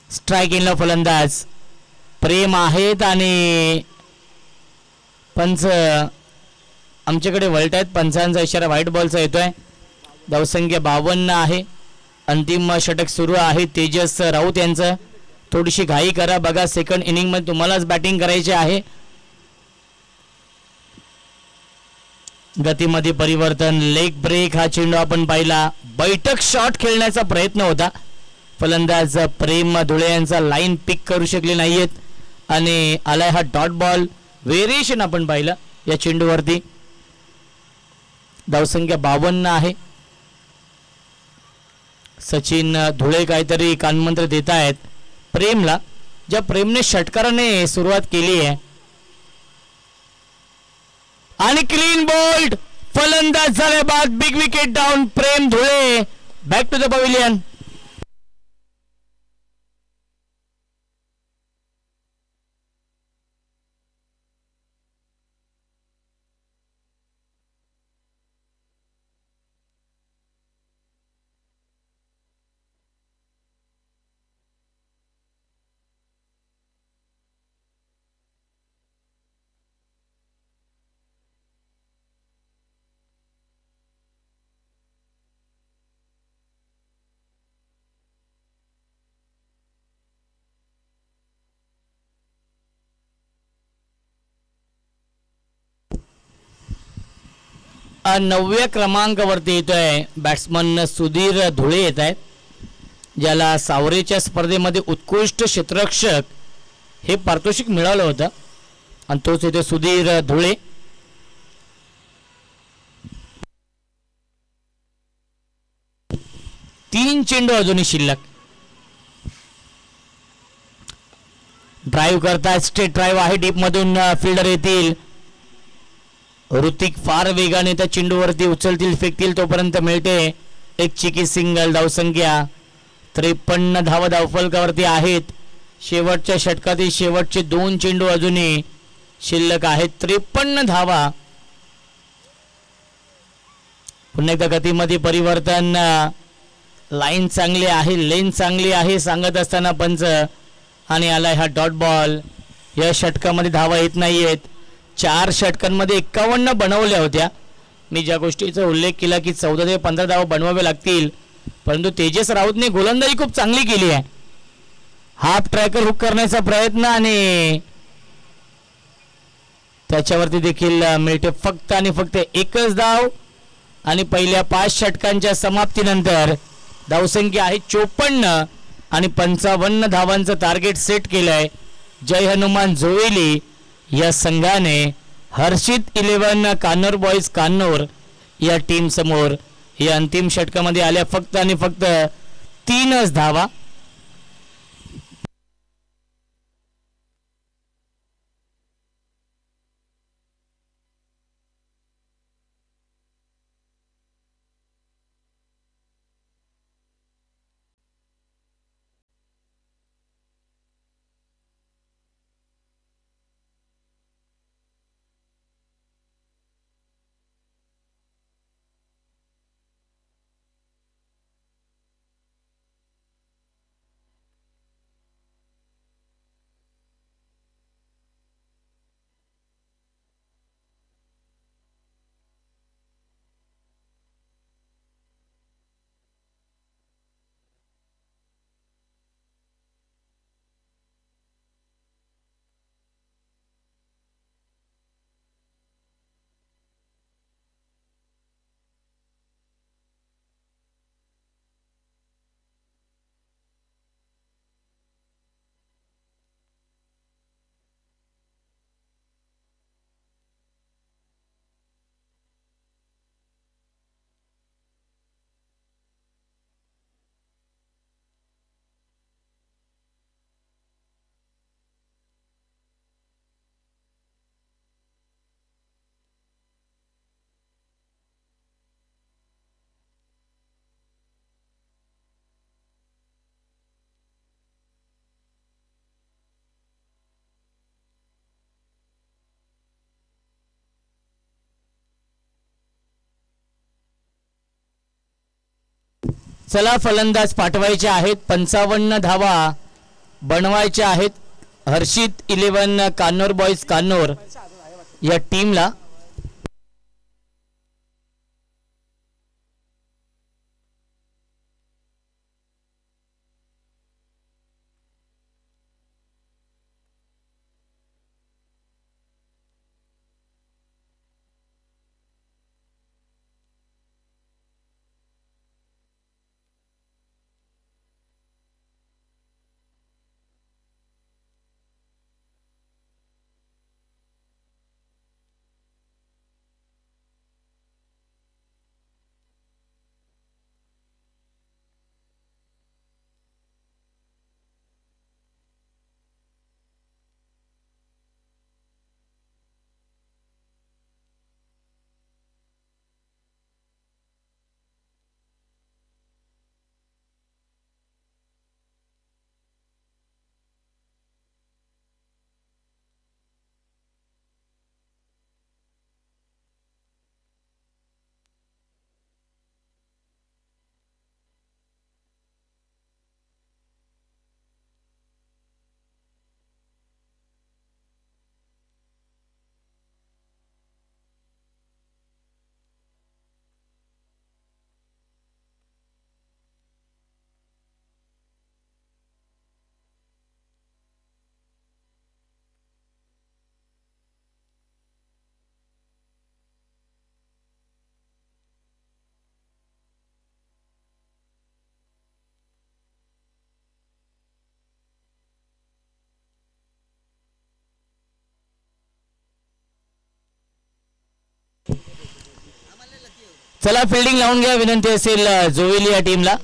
Strike इनला फलंदाज प्रेम आहेत आणि पंच आमच्याकडे वळत आहेत. पंचांचा इशारा व्हाईट बॉलचा येतोय. धावसंख्या 52 आहे. अंतिम षटक सुरू आहे तेजस राऊत यांचं. थोडीशी घाई करा बघा, सेकंड इनिंग मध्ये तुम्हालाच बॅटिंग करायची आहे. गतीमध्ये परिवर्तन, लेग ब्रेक हा चेंडू आपण पाहिला. बैठक शॉट खेळण्याचा प्रयत्न होता. फलंदाज प्रेम धुळे यांचा लाईन पिक करू शकले नाहीयेत आणि आलाय हा डॉट बॉल. व्हेरिएशन आपण पाहिलं या चेंडूवरती. धावसंख्या 52 आहे. सचिन धुळे काहीतरी कानमंत्र देत आहेत प्रेमला, ज्या प्रेमने षटकाराने सुरुवात केली आहे. आणि क्लीन बोल्ड फलंदाज झाले बाद. Big wicket down. Prem Dhule back to the pavilion. नवव्या क्रमांकावरती येतोय बॅट्समन सुधीर धुळे येत आहेत, ज्याला सावरेच्या स्पर्धेमध्ये उत्कृष्ट क्षेत्ररक्षक हे पारितोषिक मिळालं होतं आणि तोच येतो सुधीर धुळे. तीन चेंडू अजूनही शिल्लक. ड्राईव्ह करतात, स्ट्रेट ड्राईव्ह आहे, डीप मधून फिल्डर येतील. ऋतिक फार वेगाने त्या चेंडूवरती उचलतील फेकतील तोपर्यंत मिळते एक चिकी सिंगल. धावसंख्या 53 धावा धावफलकावरती आहेत. शेवटच्या षटकातील शेवटचे 2 चेंडू अजूनही शिल्लक आहेत. 53 धावा. पुन्हा एकदा गतीमध्ये परिवर्तन. लाईन चांगली आहे, लेन चांगली आहे सांगत असताना पंच आणि आलाय हा डॉट बॉल. या षटकामध्ये धावा येत नाहीयेत. 4 षटकांमध्ये 51 बनवल्या होत्या. मी ज्या गोष्टीचा उल्लेख केला की 14 ते 15 धावा बनवावे लागतील, परंतु तेजस राऊतने गोलंदाजी खूप चांगली केली आहे. हाफ ट्रॅकर हुक करण्याचा प्रयत्न आणि त्याच्यावरती देखील मिळते फक्त आणि फक्त एकच धाव. आणि पहिल्या 5 षटकांच्या समाप्तीनंतर धावसंख्या आहे 54 आणि 55 धावांचं टार्गेट सेट केलंय जय हनुमान जोवेली या संघाने हर्षित 11 कान्नूर बॉयज कान्नूर या टीम समोर या अंतिम षटकामध्ये आल्या फक्त आणि फक्त 3च धावा. चला फलंदाज पाठवायचे आहेत. 55 धावा बनवायच्या आहेत हर्षित 11 कान्नूर बॉयज कान्नूर या टीमला. चला फिल्डिंग लावून घ्या विनंती असेल जोवेली या टीमला.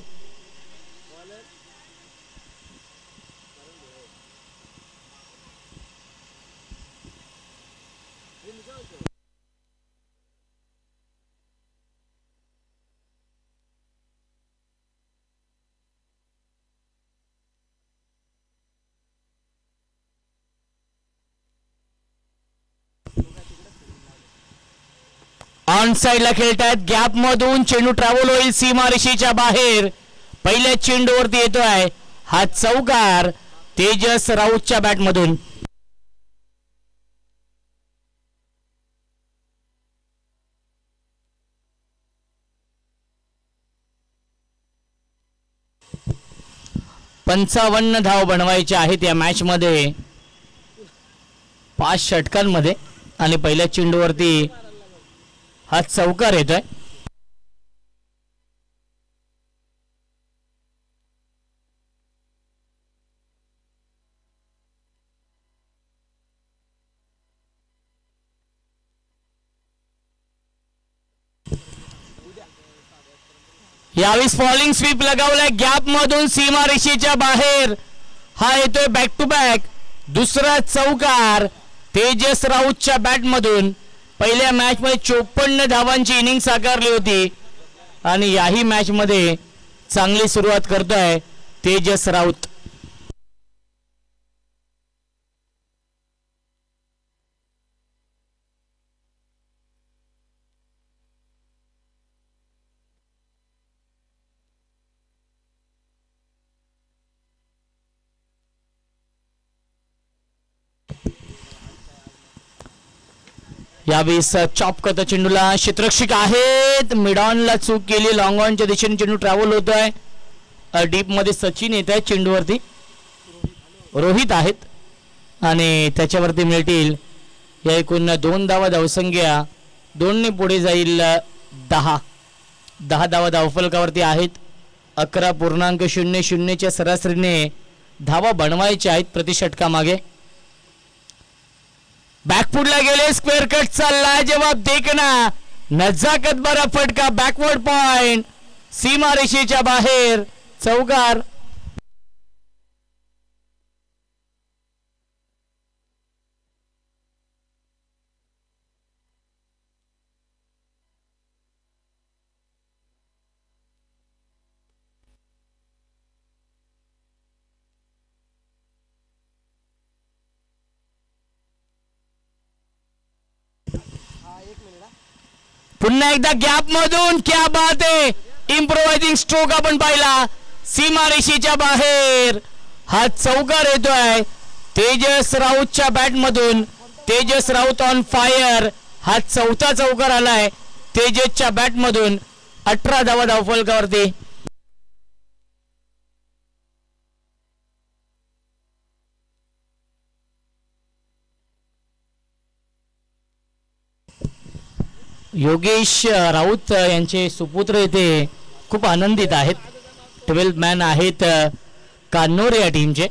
ऑन साइड ला खेळतात. गॅप मधून चेंडू ट्रॅव्हल होईल सीमारेषेच्या बाहेर. पहिल्या चेंडूवरती येतोय हा चौकार तेजस राऊतच्या बॅट मधून. पंचावन्न धाव बनवायचे आहेत या मॅच मध्ये 5 षटकांमध्ये आणि पहिल्या चेंडूवरती हा चौकार येतोय. यावेळी फॉलिंग स्वीप लगावलाय गॅप मधून सीमारेषेच्या बाहेर. हा येतोय बॅक टू बॅक दुसरा चौकार तेजस राऊतच्या बॅट मधून. पहिल्या मॅच मध्ये 54 धावांची इनिंग साकारली होती आणि याही मॅच मध्ये चांगली सुरुवात करतोय तेजस राऊत. यावेळेस चॉप करता चेंडूला क्षेत्ररक्षक आहेत. मिडॉनला चूक केली. लॉंग ऑनच्या दिशेने चेंडू ट्रॅव्हल होतोय. डीप मध्ये सचिन येत आहे चेंडूवरती. रोहित आहेत आणि त्याच्यावरती मिळतील या एकूण 2 धावा धावसंख्या 2 ने पुढे जाईल 10 धावा धावफलकावरती आहेत. 11.00 च्या सरासरीने धावा बनवायच्या आहेत प्रति षटकामागे. बॅकफुटला गेले स्क्वेअर कट चालला जवाब देखना नजाकत बरा फटका बॅकवर्ड पॉइंट सीमारेषेच्या बाहेर चौकार. पुन्हा एकदा गॅप मधून क्या बात आहे. इम्प्रोवायझिंग स्ट्रोक आपण पाहिला सीमारेषेच्या बाहेर. हा चौकार येतोय तेजस राऊतच्या बॅट मधून. Tejas Raut on fire. हा चौथा चौकार आलाय तेजसच्या बॅट मधून. 18 धावा धावफलकावरती. योगेश राऊत यांचे सुपुत्र येथे खूप आनंदित आहेत. 12 मॅन आहेत कान्नोर या टीमचे.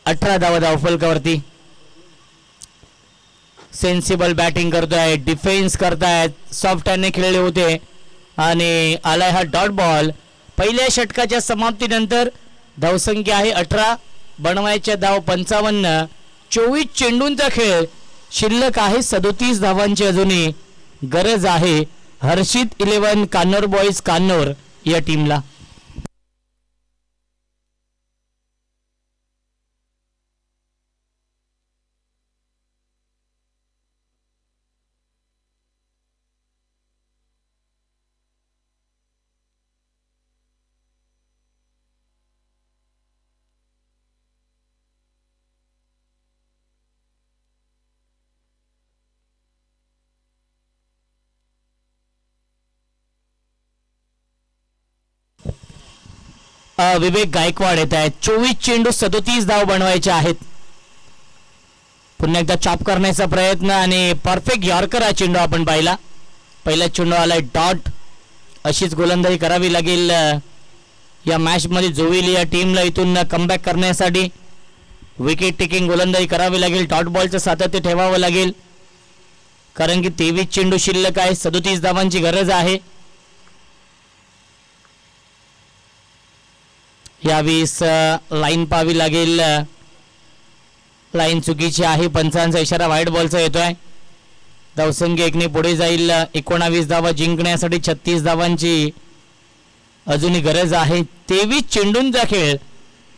18 धावा धावफलकावरती. सेन्सिबल बॅटिंग करतोय डिफेन्स करतायत. सॉफ्ट हँडने खेळले होते आणि आलाय हा डॉट बॉल. पहिल्या षटकाच्या समाप्तीनंतर धावसंख्या आहे 18 बनवायच्या धाव 55. 24 चेंडूंचा खेळ शिल्लक आहे. 37 धावांची अजूनही गरज आहे हर्षित 11 कान्नोर बॉईज कान्नोर या टीमला. विवेक गायकवाड येत आहेत. 24 चेंडू 37 धाव बनवायचे आहेत. पुन्हा एकदा चॉप करण्याचा प्रयत्न आणि परफेक्ट यॉर्कर हा चेंडू आपण पाहिला. पहिला चेंडू आलाय डॉट. अशीच गोलंदाजी करावी लागेल या मॅच मध्ये. जोविली या टीमला इथून कमबॅक करण्यासाठी विकेट टेकिंग गोलंदाजी करावी लागेल. डॉट बॉलचं सातत्य ठेवावं लागेल कारण की 23 चेंडू शिल्लक आहे. 37 धावांची गरज आहे. यावेळेस लाईन पाहावी लागेल. लाईन चुकीची आहे. पंचांचा इशारा व्हाईट बॉलचा येतोय. धावसंख्या 1 ने पुढे जाईल. 19 धावा जिंकण्यासाठी 36 धावांची अजूनही गरज आहे. 23 चेंडूंचा खेळ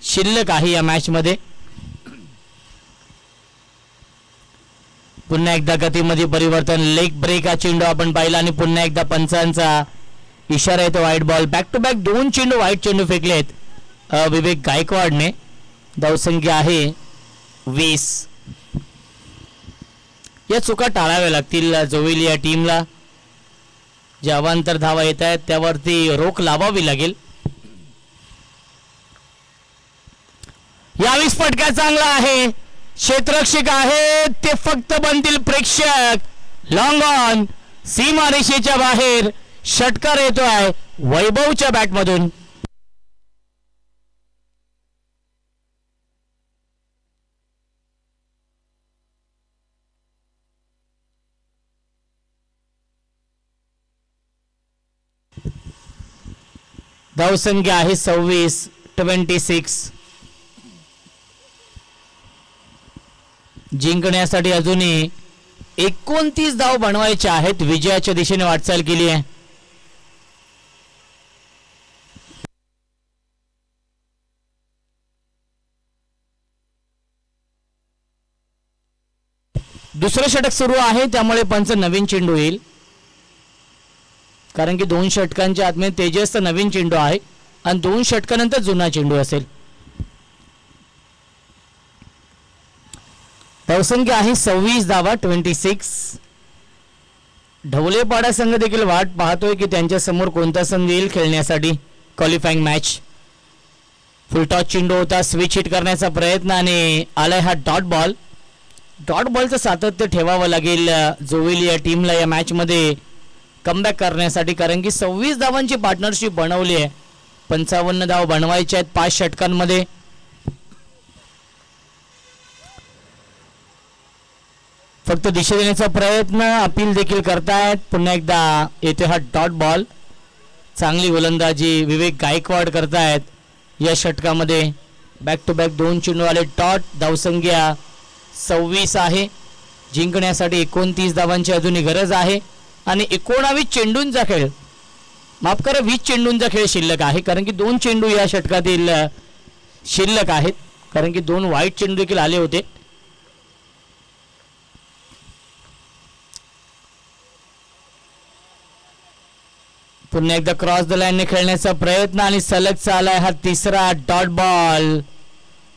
शिल्लक आहे या मॅच मध्ये. पुन्हा एकदा गतीमध्ये परिवर्तन. लेग ब्रेक हा चेंडू आपण पाहिला आणि पुन्हा एकदा पंचांचा इशारा येतो white ball. Back to back 2 चेंडू व्हाईट चेंडू फेकलेत विवेक गायकवाडने. धावसंख्या आहे 20. या चुका टाळाव्या लागतील जोविली या टीमला. जे अवांतर धावा येत आहेत त्यावरती रोख लावावी लागेल. यावेळी फटका चांगला आहे. क्षेत्ररक्षक आहे ते फक्त बनतील प्रेक्षक. लॉंग ऑन सीमारेषेच्या बाहेर षटकार येतोय वैभवच्या बॅटमधून. धावसंख्या आहे 26. जिंकण्यासाठी अजूनही 29 धाव बनवायचे आहेत. विजयाच्या दिशेने वाटचाल केली आहे. दुसरं षटक सुरू आहे त्यामुळे पंच नवीन चेंडू येईल, कारण की 2 षटकांच्या आतमध्ये तेजसचा नवीन चेंडू आहे आणि 2 षटकानंतर जुना चेंडू असेल. धावसंख्या आहे 26 धावा 26. ढवलेपाडा संघ देखील वाट पाहतोय की त्यांच्या समोर कोणता संघ येईल खेळण्यासाठी. क्वालिफाईंग मॅच फुलटॉस चेंडू होता, स्विच हिट करण्याचा प्रयत्न आणि आलाय हा डॉट बॉल. डॉट बॉलचं सातत्य ठेवावं लागेल जोविली या टीमला या मॅच मध्ये कमबॅक करण्यासाठी, कारण की 26 धावांची पार्टनरशिप बनवली आहे. 55 धाव बनवायचे आहेत 5 षटकांमध्ये. फक्त दिशा देण्याचा प्रयत्न, अपील देखील करतायत. पुन्हा एकदा येथे हा डॉट बॉल. चांगली गोलंदाजी विवेक गायकवाड करतायत या षटकामध्ये. बॅक टू बॅक 2 चेंडू आले डॉट. धावसंख्या 26 आहे. जिंकण्यासाठी 29 धावांची अजूनही गरज आहे आणि 19 चेंडूंचा खेळ, माफ करा 20 चेंडूंचा खेळ शिल्लक आहे, कारण की 2 चेंडू या षटकातील शिल्लक आहेत, कारण की 2 वाईट चेंडू देखील आले होते. पुन्हा एकदा क्रॉस द लाईनने खेळण्याचा प्रयत्न आणि सलग चालाय हा तिसरा डॉट बॉल.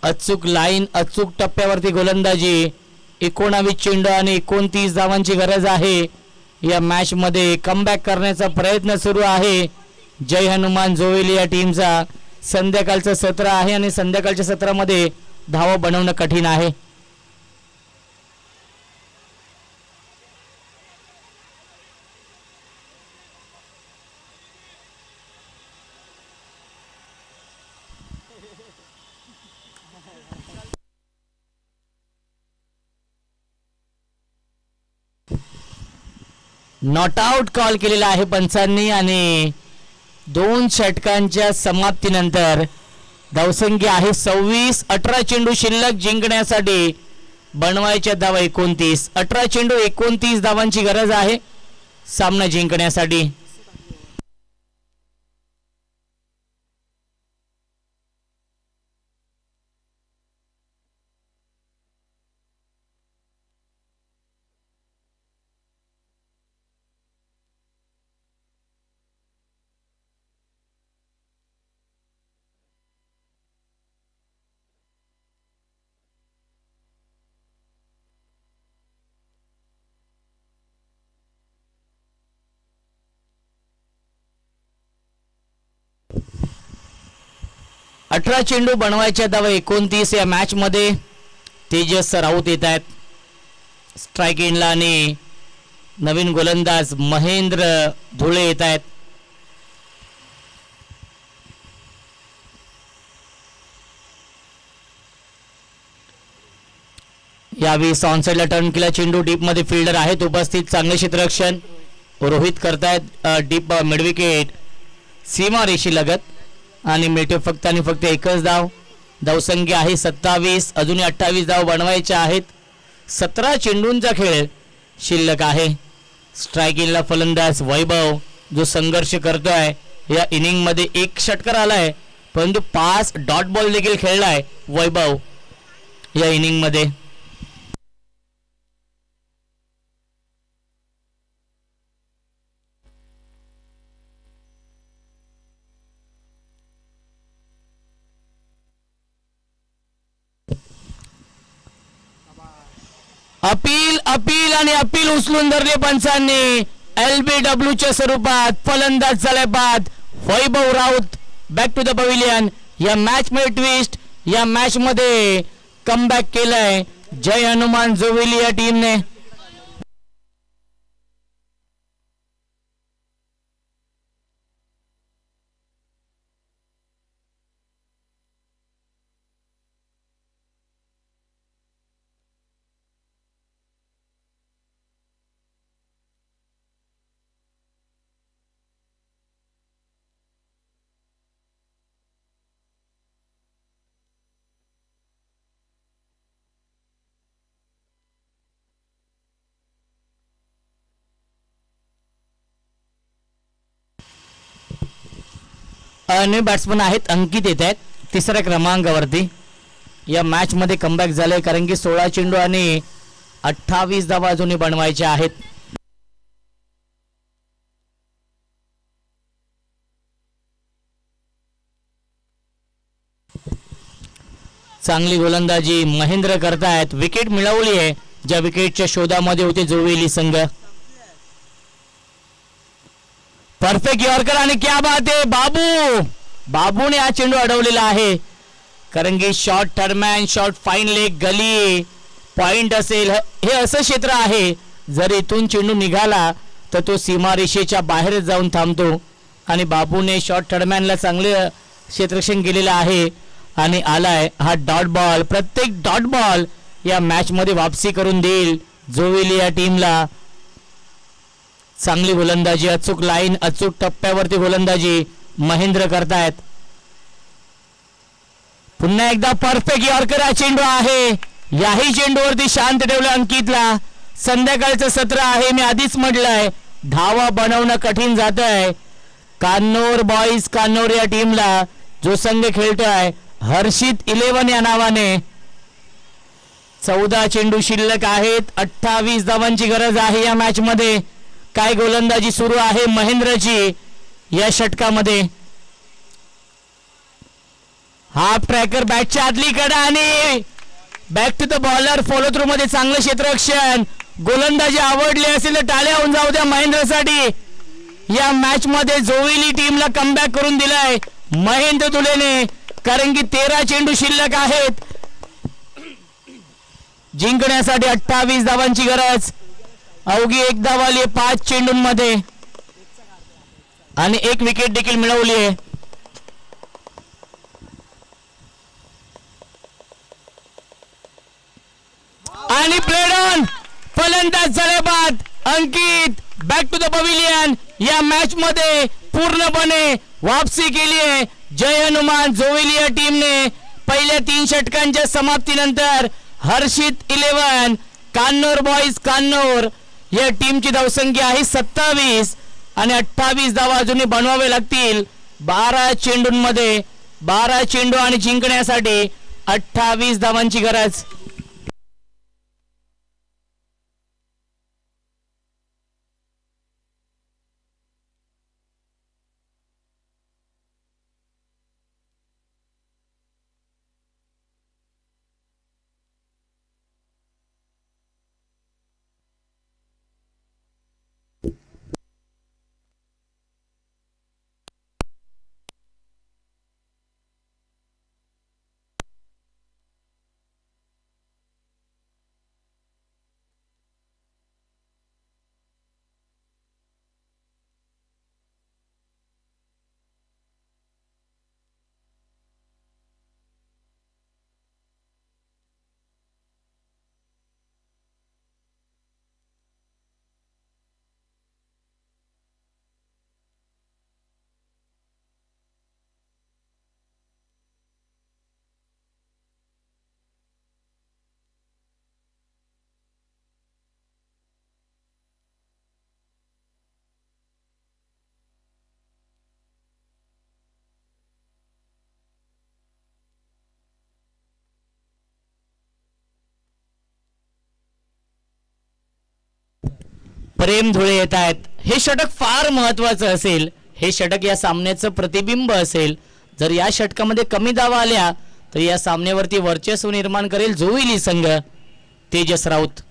अचूक लाईन, अचूक टप्प्यावरती गोलंदाजी. 19 चेंडू आणि 29 धावांची गरज आहे. या मॅच मध्ये कमबॅक करण्याचा प्रयत्न सुरू आहे जय हनुमान जोवेली या टीमचा. संध्याकाळचं सत्र आहे आणि संध्याकाळच्या सत्रामध्ये धावा बनवणं कठीण आहे. नॉट आउट कॉल केलेला आहे पंचांनी आणि 2 षटकांच्या समाप्तीनंतर धावसंख्या आहे 26. 18 चेंडू शिल्लक. जिंकण्यासाठी बनवायच्या धावा 29. 18 चेंडू 29 धावांची गरज आहे सामना जिंकण्यासाठी. अठरा चेंडू बनवायच्या धावा 29 या मॅच मध्ये. तेजस राऊत येत आहेत स्ट्राईक एंडला आणि नवीन गोलंदाज महेंद्र धुळे येत आहेत. यावेळी ऑनसाइडला टर्न केला चेंडू. डीप मध्ये फिल्डर आहेत उपस्थित. चांगले क्षेत्ररक्षण रोहित करतायत. डीप मिड विकेट सीमा रेषी लगत आणि मिळते फक्त आणि फक्त एकच धाव. धावसंख्या आहे 27. अजूनही 28 धाव बनवायच्या आहेत. 17 चेंडूंचा खेळ शिल्लक आहे. स्ट्रायकिंगला फलंदाज वैभव जो संघर्ष करतोय. या इनिंग मध्ये 1 षटकार आलाय परंतु 5 डॉट बॉल देखील खेळलाय वैभव या इनिंग मध्ये. अपील अपील आणि अपील उचलून धरले पंचांनी. LBWच्या स्वरूपात फलंदाज झालाय बाद Vaibhav Raut. Back to the pavilion. या मॅच मध्ये ट्विस्ट, या मॅच मध्ये कमबॅक केलाय जय हनुमान जोवेली या टीमने. न्यू बॅट्समन आहेत अंकित येत आहेत तिसऱ्या क्रमांकावरती. या मॅच मध्ये कमबॅक झालंय कारण की 16 चेंडू आणि 28 धावा अजूनही बनवायच्या आहेत. चांगली गोलंदाजी महेंद्र करतायत. विकेट मिळवली आहे ज्या विकेटच्या शोधामध्ये होते जोवेली संघ. परफेक्ट यॉर्कर आणि क्या बात आहे बाबूने हा चेंडू अडवलेला आहे कारण की शॉर्ट टर्मॅन शॉर्ट फाईन लेग गली पॉइंट असेल हे असं क्षेत्र आहे जर इथून चेंडू निघाला तर तो सीमारेषेच्या बाहेर जाऊन थांबतो आणि बाबूने शॉर्ट टर्मॅनला चांगले क्षेत्ररक्षण केलेलं आहे आणि आलाय हा डॉट बॉल. प्रत्येक डॉट बॉल या मॅच मध्ये वापसी करून देईल जोवेली या टीमला. चांगली गोलंदाजी अचूक लाईन अचूक टप्प्यावरती गोलंदाजी महेंद्र करतायत. पुन्हा एकदा परफेक्ट यॉर्कर हा चेंडू आहे. याही चेंडूवरती शांत ठेवलं अंकितला. संध्याकाळचं सत्र आहे मी आधीच म्हटलंय धावा बनवणं कठीण जात आहे. कान्नौर बॉईज कान्नौर या टीमला जो संघ खेळतोय हर्षित 11 या नावाने 14 चेंडू शिल्लक आहेत. 28 धावांची गरज आहे या मॅच मध्ये. काय गोलंदाजी सुरू आहे महेंद्रची या षटकामध्ये. हाफ ट्रॅकर बॅटच्या आतली कडा आणि back to the bowler follow through मध्ये चांगलं क्षेत्ररक्षण. गोलंदाजी आवडली असेल तर टाळ्या होऊन जाऊ द्या महेंद्रसाठी. या मॅच मध्ये जोवेली टीमला कमबॅक करून दिलाय महेंद्र तुलेने कारण की 13 चेंडू शिल्लक आहेत. जिंकण्यासाठी 28 धावांची गरज. अवघी एक धाव आली 5 चेंडूंमध्ये आणि 1 विकेट देखील मिळवली आहे. आणि प्लेड ऑन फलंदाज झाले बाद. अंकित बॅक टू द पवेलियन. या मॅच मध्ये पूर्णपणे वापसी केली आहे जय हनुमान जोवेली या टीमने. पहिल्या 3 षटकांच्या समाप्तीनंतर हर्षित 11 कान्नौर बॉईज कान्नौर या टीमची धावसंख्या आहे 27 आणि 28 धावा अजूनही बनवावे लागतील 12 चेंडूंमध्ये. 12 चेंडू आणि जिंकण्यासाठी 28 धावांची गरज. प्रेम धुळे येत आहेत. हे षटक फार महत्वाचं असेल. हे षटक या सामन्याचं प्रतिबिंब असेल. जर या षटकामध्ये कमी धावा आल्या तर या सामन्यावरती वर्चस्व निर्माण करेल जोवेली संघ. तेजस राऊत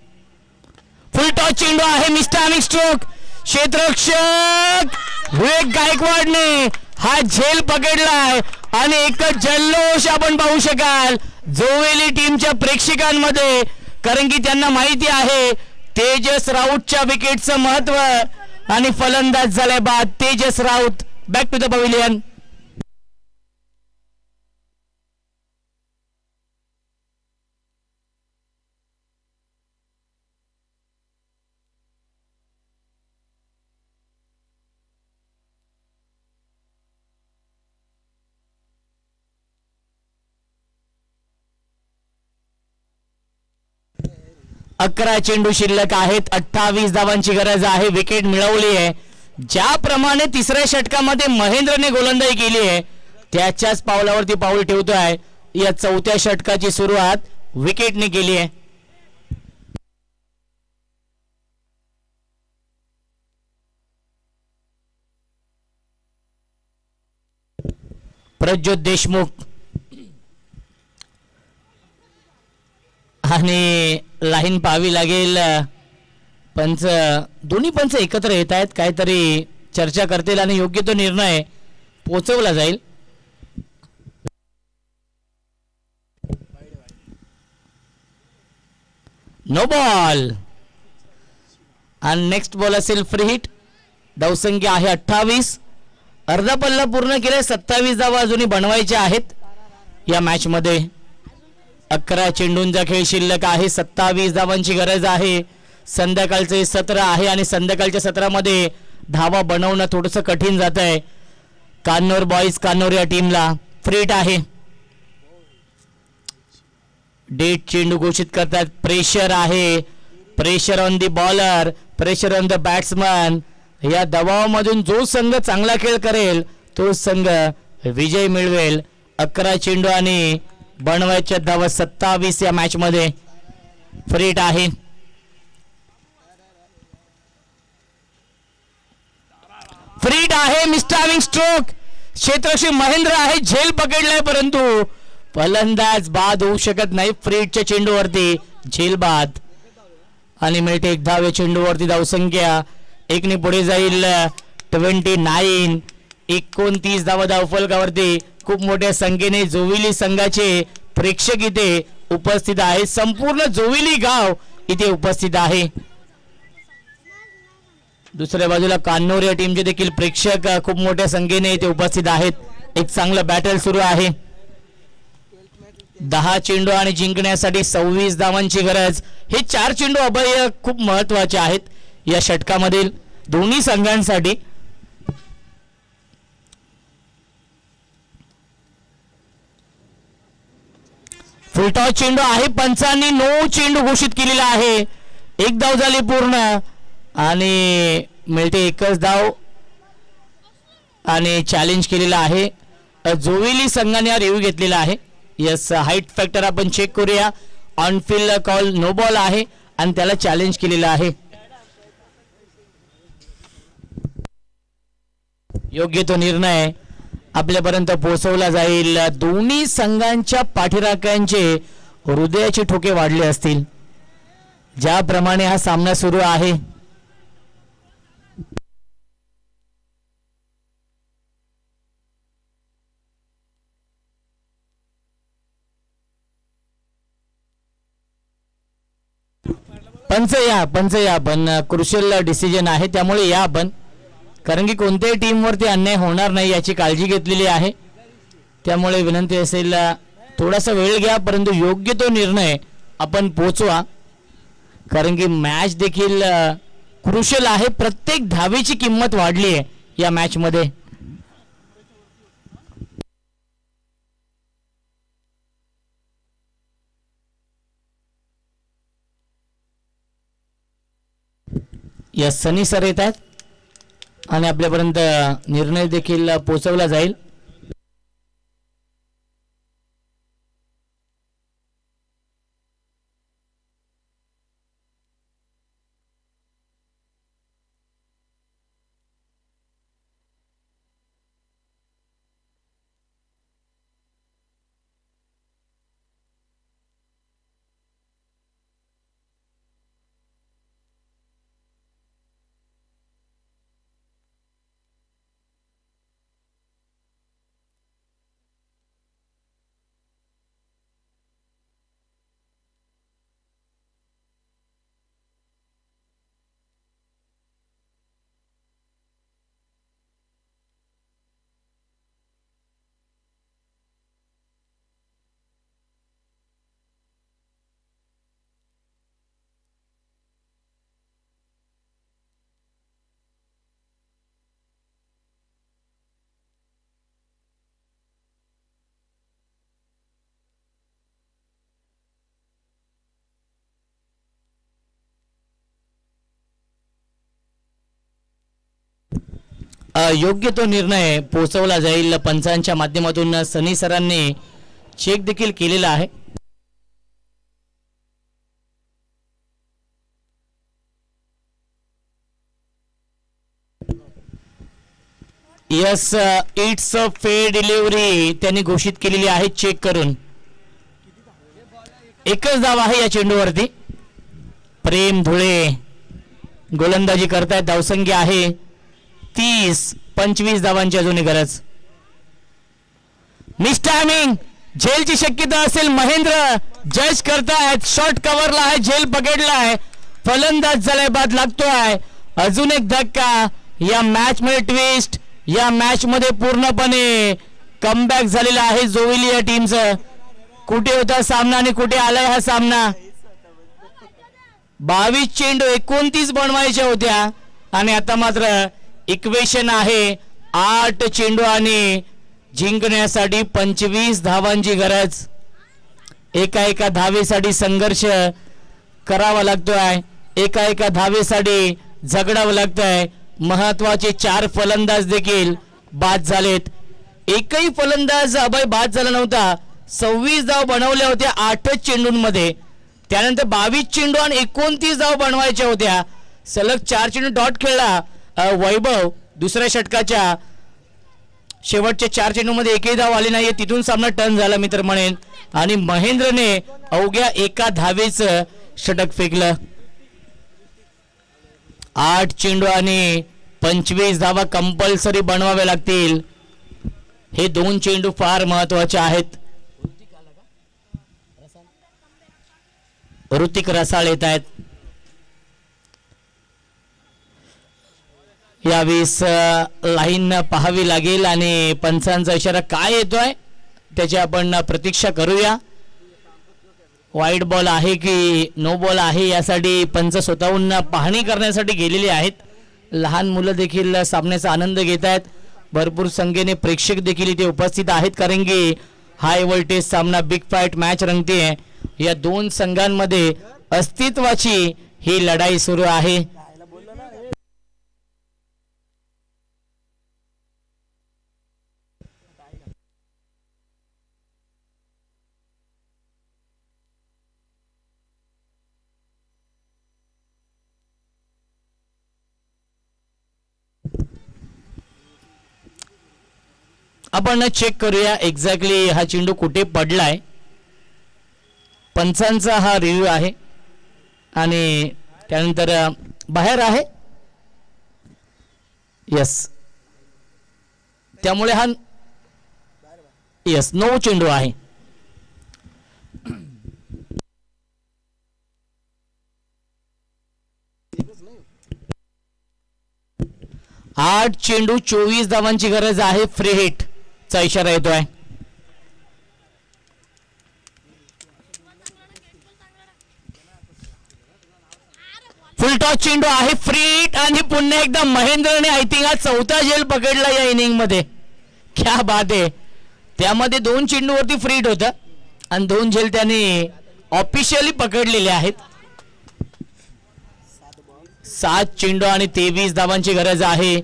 फुल टॉस चेंडू आहे मिस्टॅमिक स्ट्रोक. क्षेत्ररक्षक विवेक गायकवाडने हा झेल पकडलाय आणि एकच जल्लोष आपण पाहू शकाल जोवेली टीमच्या प्रेक्षकांमध्ये कारण की त्यांना माहिती आहे तेजस राऊतच्या विकेटचं महत्व आणि फलंदाज झाले बाद. Tejas Raut back to the pavilion. अकरा चेंडू शिल्लक आहेत. 28 धावांची गरज आहे. विकेट मिळवली आहे ज्याप्रमाणे तिसऱ्या षटकामध्ये महेंद्रने गोलंदाजी केली आहे त्याच्याच पावलावरती पाऊल ठेवतोय. या चौथ्या षटकाची सुरुवात विकेटने केली आहे. प्रज्योत देशमुख आणि लाईन पाहावी लागेल. पंच दोन्ही पंच एकत्र येत आहेत, काहीतरी चर्चा करतील आणि योग्य तो निर्णय पोचवला जाईल. नो बॉल आणि नेक्स्ट बॉल असेल फ्री हिट. धावसंख्या आहे 28. अर्धा पल्ला पूर्ण केले. 27 धावा अजूनही बनवायच्या आहेत या मॅच मध्ये. 11 चेंडूंचा खेळ शिल्लक आहे. 27 धावांची गरज आहे. संध्याकाळचे सत्र आहे आणि संध्याकाळच्या सत्रामध्ये धावा बनवणं थोडंसं कठीण जात आहे. कान्नूर बॉईज कान्नूर या टीमला फ्री हिट आहे. डेट चेंडू घोषित करतात. प्रेशर आहे. Pressure on the bowler, pressure on the batsman. या दबावामधून जो संघ चांगला खेळ करेल तो संघ विजय मिळवेल. 11 चेंडू आणि बनवायच्या धावा 27 या मॅच मध्ये. फ्री हिट आहे. फ्री हिट आहे. मिस्टाविंग स्ट्रोक. क्षेत्ररक्षक महेंद्र आहे. झेल पकडलाय परंतु फलंदाज बाद होऊ शकत नाही. फ्री हिटच्या चेंडूवरती झेल बाद आणि मिळते एक धाव. या चेंडूवरती धावसंख्या 1 ने पुढे जाईल. 29. 29 धावा धावफलकावरती. खूप मोठ्या संख्येने जोविली संघाचे प्रेक्षक इथे उपस्थित आहे. संपूर्ण जोविली गाव इथे उपस्थित आहे. दुसऱ्या बाजूला कान्नूर या टीमचे देखील प्रेक्षक खूप मोठ्या संख्येने इथे उपस्थित आहेत. एक चांगलं बॅटल सुरू आहे. 10 चेंडू आणि जिंकण्यासाठी 26 धावांची गरज. हे 4 चेंडू अभय खूप महत्वाचे आहेत या षटकामधील दोन्ही संघांसाठी. फुलटॉस चेंडू आहे. पंचांनी 9 चेंडू घोषित केलेला आहे. 1 धाव झाली पूर्ण आणि मिळते 1च धाव आणि चॅलेंज केलेला आहे. जोविली संघाने हा रिव्ह्यू घेतलेला आहे. यस, हाईट फॅक्टर आपण चेक करूया. On field call no ball आहे आणि त्याला चॅलेंज केलेला आहे. योग्य तो निर्णय आपल्यापर्यंत पोहोचवला जाईल. दोन्ही संघांच्या पाठीराख्यांचे हृदयाचे ठोके वाढले असतील ज्याप्रमाणे हा सामना सुरू आहे. पंच या पण क्रुशियल डिसिजन आहे त्यामुळे या आपण, कारण की कोणत्याही टीमवरती अन्याय होणार नाही याची काळजी घेतलेली आहे. त्यामुळे विनंती असेल थोडासा वेळ घ्या परंतु योग्य तो निर्णय आपण पोचवा, कारण की मॅच देखील क्रुशियल आहे. प्रत्येक धावेची किंमत वाढली आहे या मॅच मध्ये. या सनी सर येत आहेत आणि आपल्यापर्यंत निर्णय देखील पोहोचवला जाईल. योग्य तो निर्णय पोहोचवला जाईल पंचांच्या माध्यमातून सनी सरांनी चेक देखील केलेला आहे. Yes, it's a fair delivery त्यांनी घोषित केलेली आहे चेक करून. एकच धाव आहे या चेंडूवरती. प्रेम धुळे गोलंदाजी करतायत. धावसंख्या आहे 30-25 धावांची अजूनही गरज. मिस टायमिंग, झेलची शक्यता असेल. महेंद्र जज करतायत. शॉट कव्हरला आहे, झेल पकडलाय, फलंदाज झालाय, बाद लागतोय. अजून एक धक्का. या मॅच मध्ये ट्विस्ट, या मॅच मध्ये पूर्णपणे कमबॅक झालेला आहे जोविली या टीमचं. कुठे होता सामना आणि कुठे आलाय हा सामना. 22 चेंडू 29 बनवायच्या होत्या आणि आता मात्र इक्वेशन आहे 8 चेंडू आणि जिंकण्यासाठी 25 धावांची गरज. एका धावेसाठी संघर्ष करावा लागतोय, एका धावेसाठी झगडावं लागतंय. महत्वाचे 4 फलंदाज देखील बाद झालेत. एकही फलंदाज अभय बाद झाला नव्हता. 26 धाव बनवल्या होत्या 8 चेंडूंमध्ये. त्यानंतर 22 चेंडू आणि 29 धाव बनवायच्या होत्या. सलग 4 चेंडू डॉट खेळला वैभव. दुसऱ्या षटकाच्या शेवटच्या 4 चेंडूमध्ये एकही धाव आली नाहीये. तिथून सामना टर्न झाला मी तर म्हणेन. आणि महेंद्रने अवघ्या 1 धावेचं षटक फेकलं. 8 चेंडू आणि 25 धावा कंपल्सरी बनवावे लागतील. हे 2 चेंडू फार महत्वाचे आहेत. ऋतिक रसाळ येत आहेत. यावेळेस लाईन पाहावी लागेल आणि पंचांचा इशारा काय येतोय त्याची आपण प्रतीक्षा करूया. वाईट बॉल आहे की नो बॉल आहे यासाठी पंच स्वतःहून पाहणी करण्यासाठी गेलेले आहेत. लहान मुलं देखील सामन्याचा आनंद घेत आहेत. भरपूर संख्येने प्रेक्षक देखील इथे उपस्थित आहेत कारण की हाय व्होल्टेज सामना, बिग फाईट मॅच रंगते. या 2 संघांमध्ये अस्तित्वाची ही लढाई सुरू आहे. आपण चेक करूया एक्झॅक्टली हा चेंडू कुठे पडलाय. पंचांचा हा रिव्ह्यू आहे आणि त्यानंतर बाहेर आहे. यस, त्यामुळे हा यस नो चेंडू आहे. आठ चेंडू 24 धावांची गरज आहे. फ्री हिट चा इशारा येतोय. फुल टॉस चेंडू आहे. फ्री हिट आणि पुन्हा एकदा महेंद्रने आय थिंक हा 4था झेल पकडला या इनिंग मध्ये. क्या बात आहे. त्यामध्ये 2 चेंडूवरती फ्री हिट होता आणि 2 झेल त्यांनी ऑफिशियली पकडलेले आहेत. 7 चेंडू आणि 23 धावांची गरज आहे.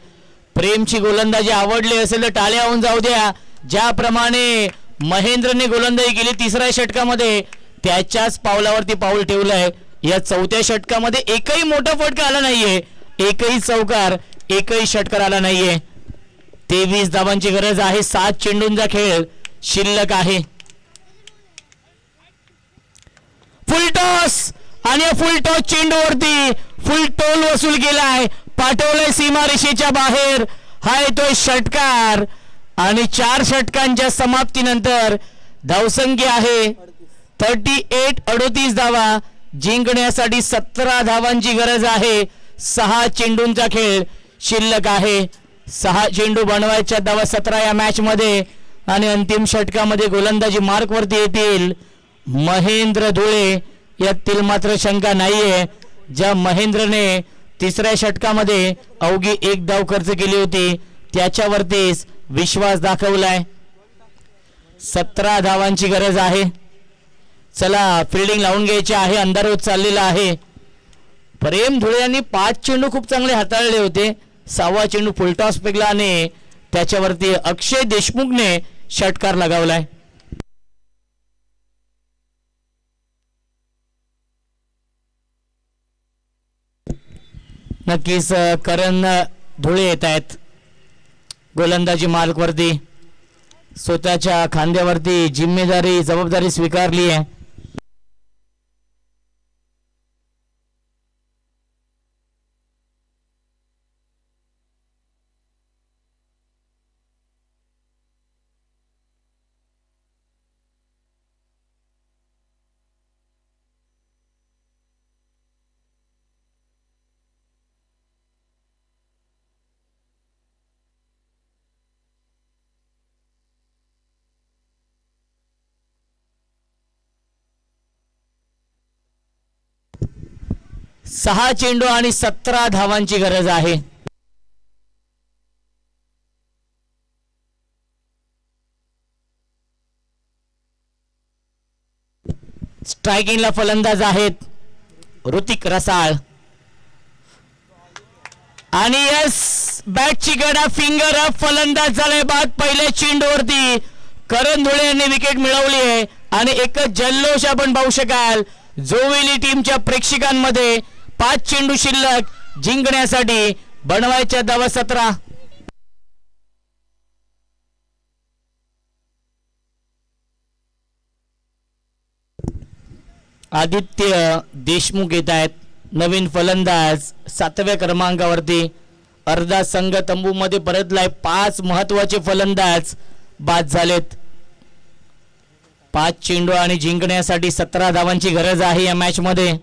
प्रेमची गोलंदाजी आवडली असेल तर टाळ्या होऊन जाऊ द्या. ज्याप्रमाणे महेंद्रने गोलंदाजी केली 3ऱ्या षटकामध्ये त्याच्याच पावलावरती पाऊल ठेवलंय. या 4थ्या षटकामध्ये एकही मोठा फटका आला नाहीये, एकही चौकार, एकही षटकार आला नाहीये. 23 धावांची गरज आहे. 7 चेंडूंचा खेळ शिल्लक आहे. फुल टॉस आणि फुल टॉस चेंडूवरती फुल टोल वसूल केलाय. पाठवलंय सीमारेषेच्या बाहेर. हा येतोय षटकार आणि 4 षटकांच्या समाप्तीनंतर धावसंख्या आहे 38 धावा. जिंकण्यासाठी 17 धावांची गरज आहे. 6 चेंडूंचा खेळ शिल्लक आहे. 6 चेंडू बनवायच्या धावा 17 या मॅच मध्ये आणि अंतिम षटकामध्ये गोलंदाजी मार्क वरती येतील महेंद्र धुळे. यातील मात्र शंका नाहीये. ज्या महेंद्रने 3ऱ्या षटकामध्ये अवघी 1 धाव खर्च केली होती त्याच्यावरतीच विश्वास दाखवलाय. 17 धावांची गरज आहे. चला फिल्डिंग लावून घ्यायची आहे. अंधार होत चाललेला आहे. प्रेम धुळे यांनी 5 चेंडू खूप चांगले हाताळले होते. 6वा चेंडू फुलटॉस फेकला आणि त्याच्यावरती अक्षय देशमुखने षटकार लगावलाय. नक्कीच करण धुळे येत आहेत गोलंदाजी मार्कवरती. स्वतःच्या खांद्यावरती जिम्मेदारी जबाबदारी स्वीकारली आहे. सहा चेंडू आणि 17 धावांची गरज आहे. स्ट्रायकिंगला फलंदाज आहेत ऋतिक रसाळ आणि यस बॅटची गडा फिंगर अप फलंदाज झालाय बाद. पहिल्या चेंडूवरती करण धुळे यांनी विकेट मिळवली आहे आणि एकच जल्लोष आपण पाहू शकाल जोवेली टीमच्या प्रेक्षकांमध्ये. 5 चेंडू शिल्लक जिंकण्यासाठी बनवायच्या धावा 17. आदित्य देशमुख येत आहेत नवीन फलंदाज 7व्या क्रमांकावरती. अर्धा संघ तंबूमध्ये परतलाय. 5 महत्वाचे फलंदाज बाद झालेत. 5 चेंडू आणि जिंकण्यासाठी 17 धावांची गरज आहे या मॅच मध्ये.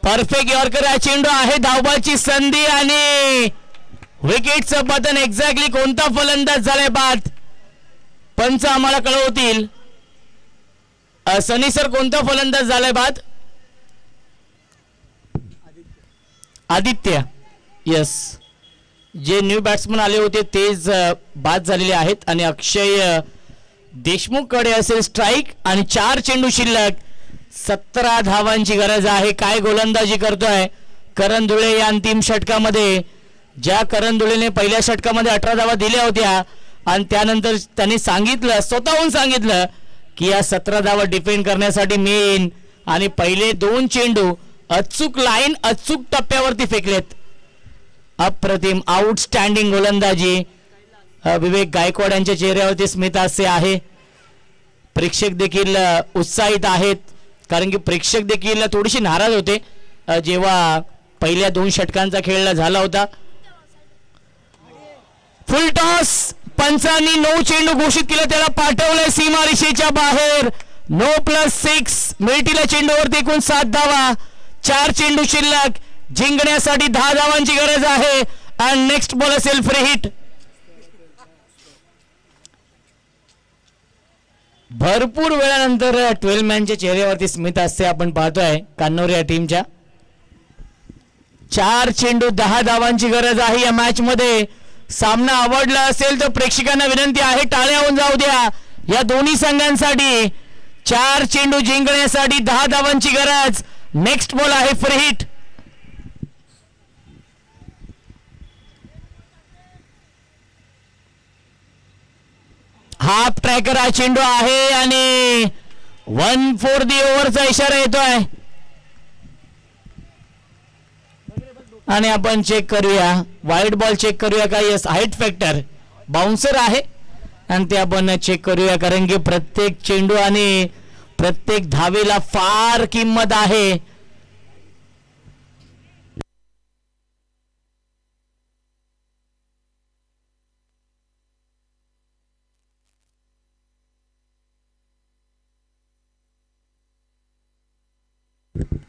परफेक्ट यॉर्कर हा चेंडू आहे. धावबाची संधी आणि विकेटचं पतन. एक्झॅक्टली कोणता फलंदाज झालाय बाद पंच आम्हाला कळवतील. सनी सर कोणता फलंदाज झालाय बाद? आदित्य. यस जे न्यू बॅट्समन आले होते तेच बाद झालेले आहेत आणि अक्षय देशमुख कडे असेल स्ट्राइक आणि 4 चेंडू शिल्लक. 17 धावांची गरज आहे. काय गोलंदाजी करतोय करण धुळे या अंतिम षटकामध्ये. ज्या करण धुळेने पहिल्या षटकामध्ये 18 धावा दिल्या होत्या आणि त्यानंतर त्यांनी सांगितलं स्वतःहून सांगितलं की या 17 धावा डिफेंड करण्यासाठी मी येईन आणि पहिले 2 चेंडू अचूक लाईन अचूक टप्प्यावरती फेकलेत. अप्रतिम आउटस्टँडिंग गोलंदाजी. विवेक गायकवाड यांच्या चेहऱ्यावरती स्मितहास्य आहे. प्रेक्षक देखील उत्साहित आहेत कारण की प्रेक्षक देखील थोडीशी नाराज होते जेव्हा पहिल्या 2 षटकांचा खेळ झाला होता. फुल टॉस पंचांनी 9 चेंडू घोषित केलं. त्याला पाठवलंय सीमारेषेच्या बाहेर. 9+6 मिळतील चेंडूवरती एकूण 7 धावा. 4 चेंडू शिल्लक. जिंकण्यासाठी 10 धावांची गरज आहे आणि नेक्स्ट बॉल असेल फ्री हिट. भरपूर वेळानंतर 12 मॅनच्या चेहऱ्यावरती स्मितहास्य आपण पाहतोय कान्नौर या टीमच्या. 4 चेंडू 10 धावांची गरज आहे या मॅच मध्ये. सामना आवडला असेल तर प्रेक्षकांना विनंती आहे टाळ्या होऊन जाऊ द्या या दोन्ही संघांसाठी. 4 चेंडू जिंकण्यासाठी 10 धावांची गरज. नेक्स्ट बॉल आहे फ्री हिट. हाफ ट्रॅकर हा चेंडू आहे आणि 1 फॉर दी ओव्हरचा इशारा येतोय आणि आपण चेक करूया वाईट बॉल चेक करूया का. यस हाईट फॅक्टर बाउन्सर आहे आणि ते आपण चेक करूया कारण की प्रत्येक चेंडू आणि प्रत्येक धावेला फार किंमत आहे.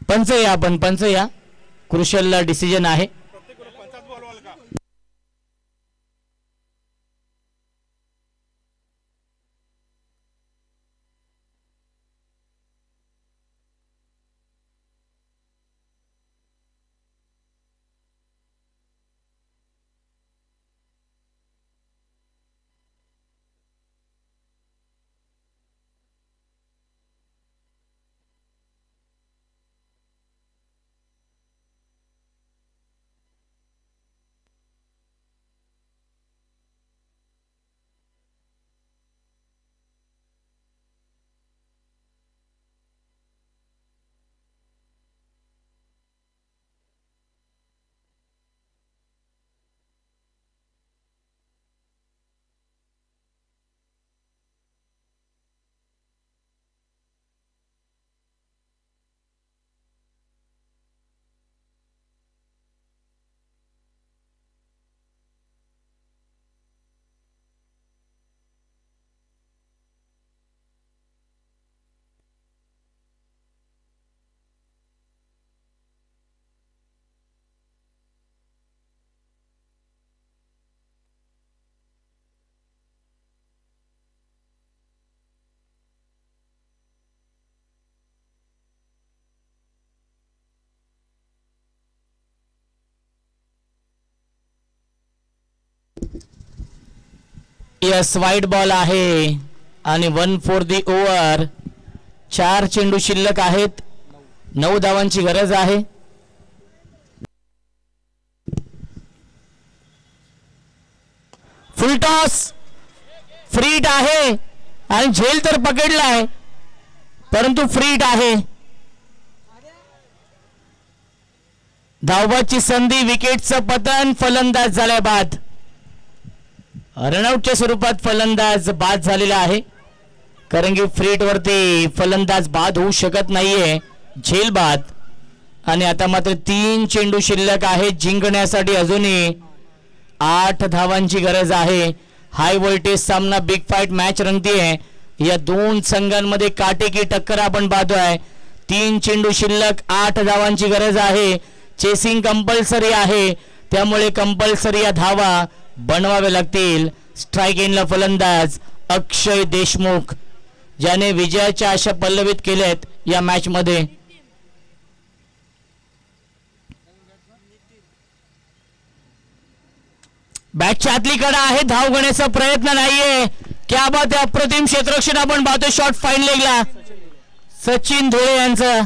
पंच या आपण पंच या. क्रुशल डिसिजन आहे. यस, वाईट बॉल आहे आणि 1 फॉर दी ओव्हर. 4 चेंडू शिल्लक आहेत. 9 धावांची गरज आहे. फुल टॉस, फ्रीट आहे आणि झेल तर पकडलाय परंतु फ्रीट आहे. धावबाची संधी, विकेटचं पतन, फलंदाज झाल्या बाद. रनआउटच्या स्वरूपात फलंदाज बाद झालेला आहे कारण की फ्रीट वरती फलंदाज बाद होऊ शकत नाहीये, झेल बाद. आणि आता मात्र 3 चेंडू शिल्लक आहेत. जिंकण्यासाठी अजूनही 8 धावांची गरज आहे. हाय व्होल्टेज सामना, बिग फाईट मॅच रंगतीये. या 2 संघांमध्ये काटेकी टक्कर आपण पाहतोय. 3 चेंडू शिल्लक, 8 धावांची गरज आहे. चेसिंग कंपल्सरी आहे त्यामुळे कंपल्सरी या धावा बनवावे लागतील. स्ट्राइक एंडला फलंदाज अक्षय देशमुख ज्याने विजयाच्या आशा पल्लवित केल्यात या मॅच मध्ये. बॅटच्या आतली कडा आहे, धाव घेण्याचा प्रयत्न नाहीये. क्या बात आहे, अप्रतिम क्षेत्ररक्षण आपण पाहतोय. शॉट फाईन लेगला सचिन धुळे यांचा.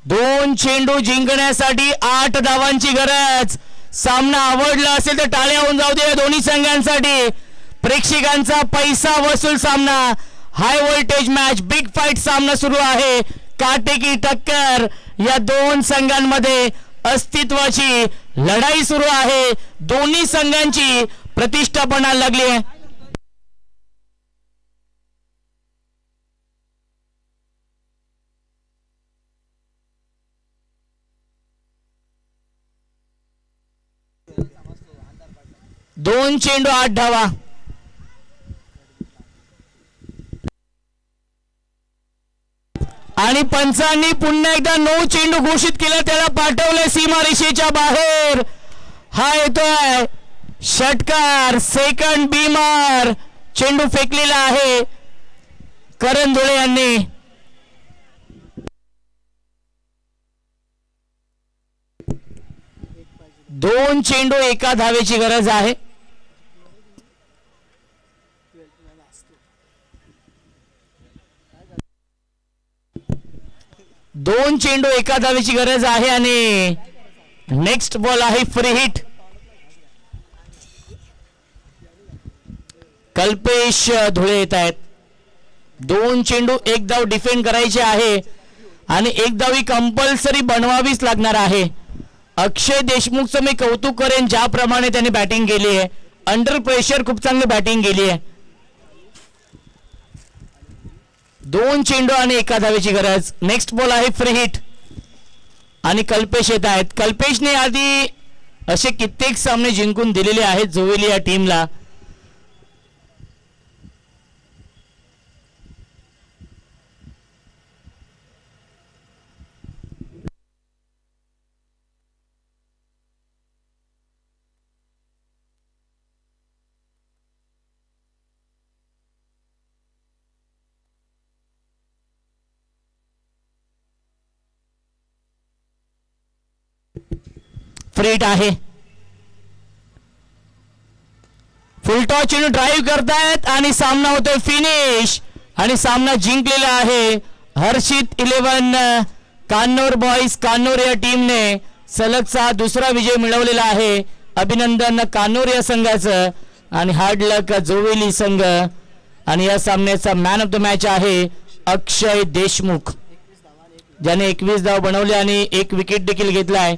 2 चेंडू जिंकण्यासाठी 8 धावांची गरज. सामना आवडला असेल तर टाळ्या होऊन जाऊ दे दोन्ही संघांसाठी. प्रेक्षकांचा पैसा वसूल सामना, high voltage match, big fight सामना सुरू आहे. काटेकी टक्कर, या 2 संघांमध्ये अस्तित्वाची लढाई सुरू आहे. दोन्ही संघांची प्रतिष्ठा पणाला लागली आहे. दोन चेंडू 8 धावा. आणि पंचांनी पुन्हा एकदा 9 चेंडू घोषित केला, त्याला पाठवले सीमारेषेच्या बाहेर. हा येतोय षटकार, सेकंड बीमार. चेंडू फेकलेला आहे करण धुळे यांनी. दोन चेंडू एका धावेची गरज आहे. दोन चेंडू एका धावेची गरज आहे आणि नेक्स्ट बॉल आहे फ्री हिट. कल्पेश धुळे येत आहेत. 2 चेंडू 1 धाव डिफेंड करायचे आहे आणि 1 धाव ही कंपल्सरी बनवावीच लागणार आहे. अक्षय देशमुखचं मी कौतुक करेन, ज्याप्रमाणे त्याने बॅटिंग केली आहे. अंडर प्रेशर खूप चांगली बॅटिंग केली आहे. 2 चेंडू आणि एका धावेची गरज. नेक्स्ट बॉल आहे फ्री हिट आणि कल्पेश येत आहेत. कल्पेशने आधी असे कित्येक सामने जिंकून दिलेले आहेत जोवेली या टीमला. फ्रीट आहे. फुल टॉस चेंडू ड्राईव्ह करतायत आणि सामना होतोय फिनिश आणि सामना जिंकलेला आहे हर्षित 11 कान्नौर बॉईज. कान्नौर या टीमने सलगचा दुसरा विजय मिळवलेला आहे. अभिनंदन कान्नौर या संघाचं आणि हार्ड लक जोवेली संघ. आणि या सामन्याचा मॅन ऑफ द मॅच आहे अक्षय देशमुख, ज्याने 21 धाव बनवले आणि 1 विकेट देखील घेतलाय.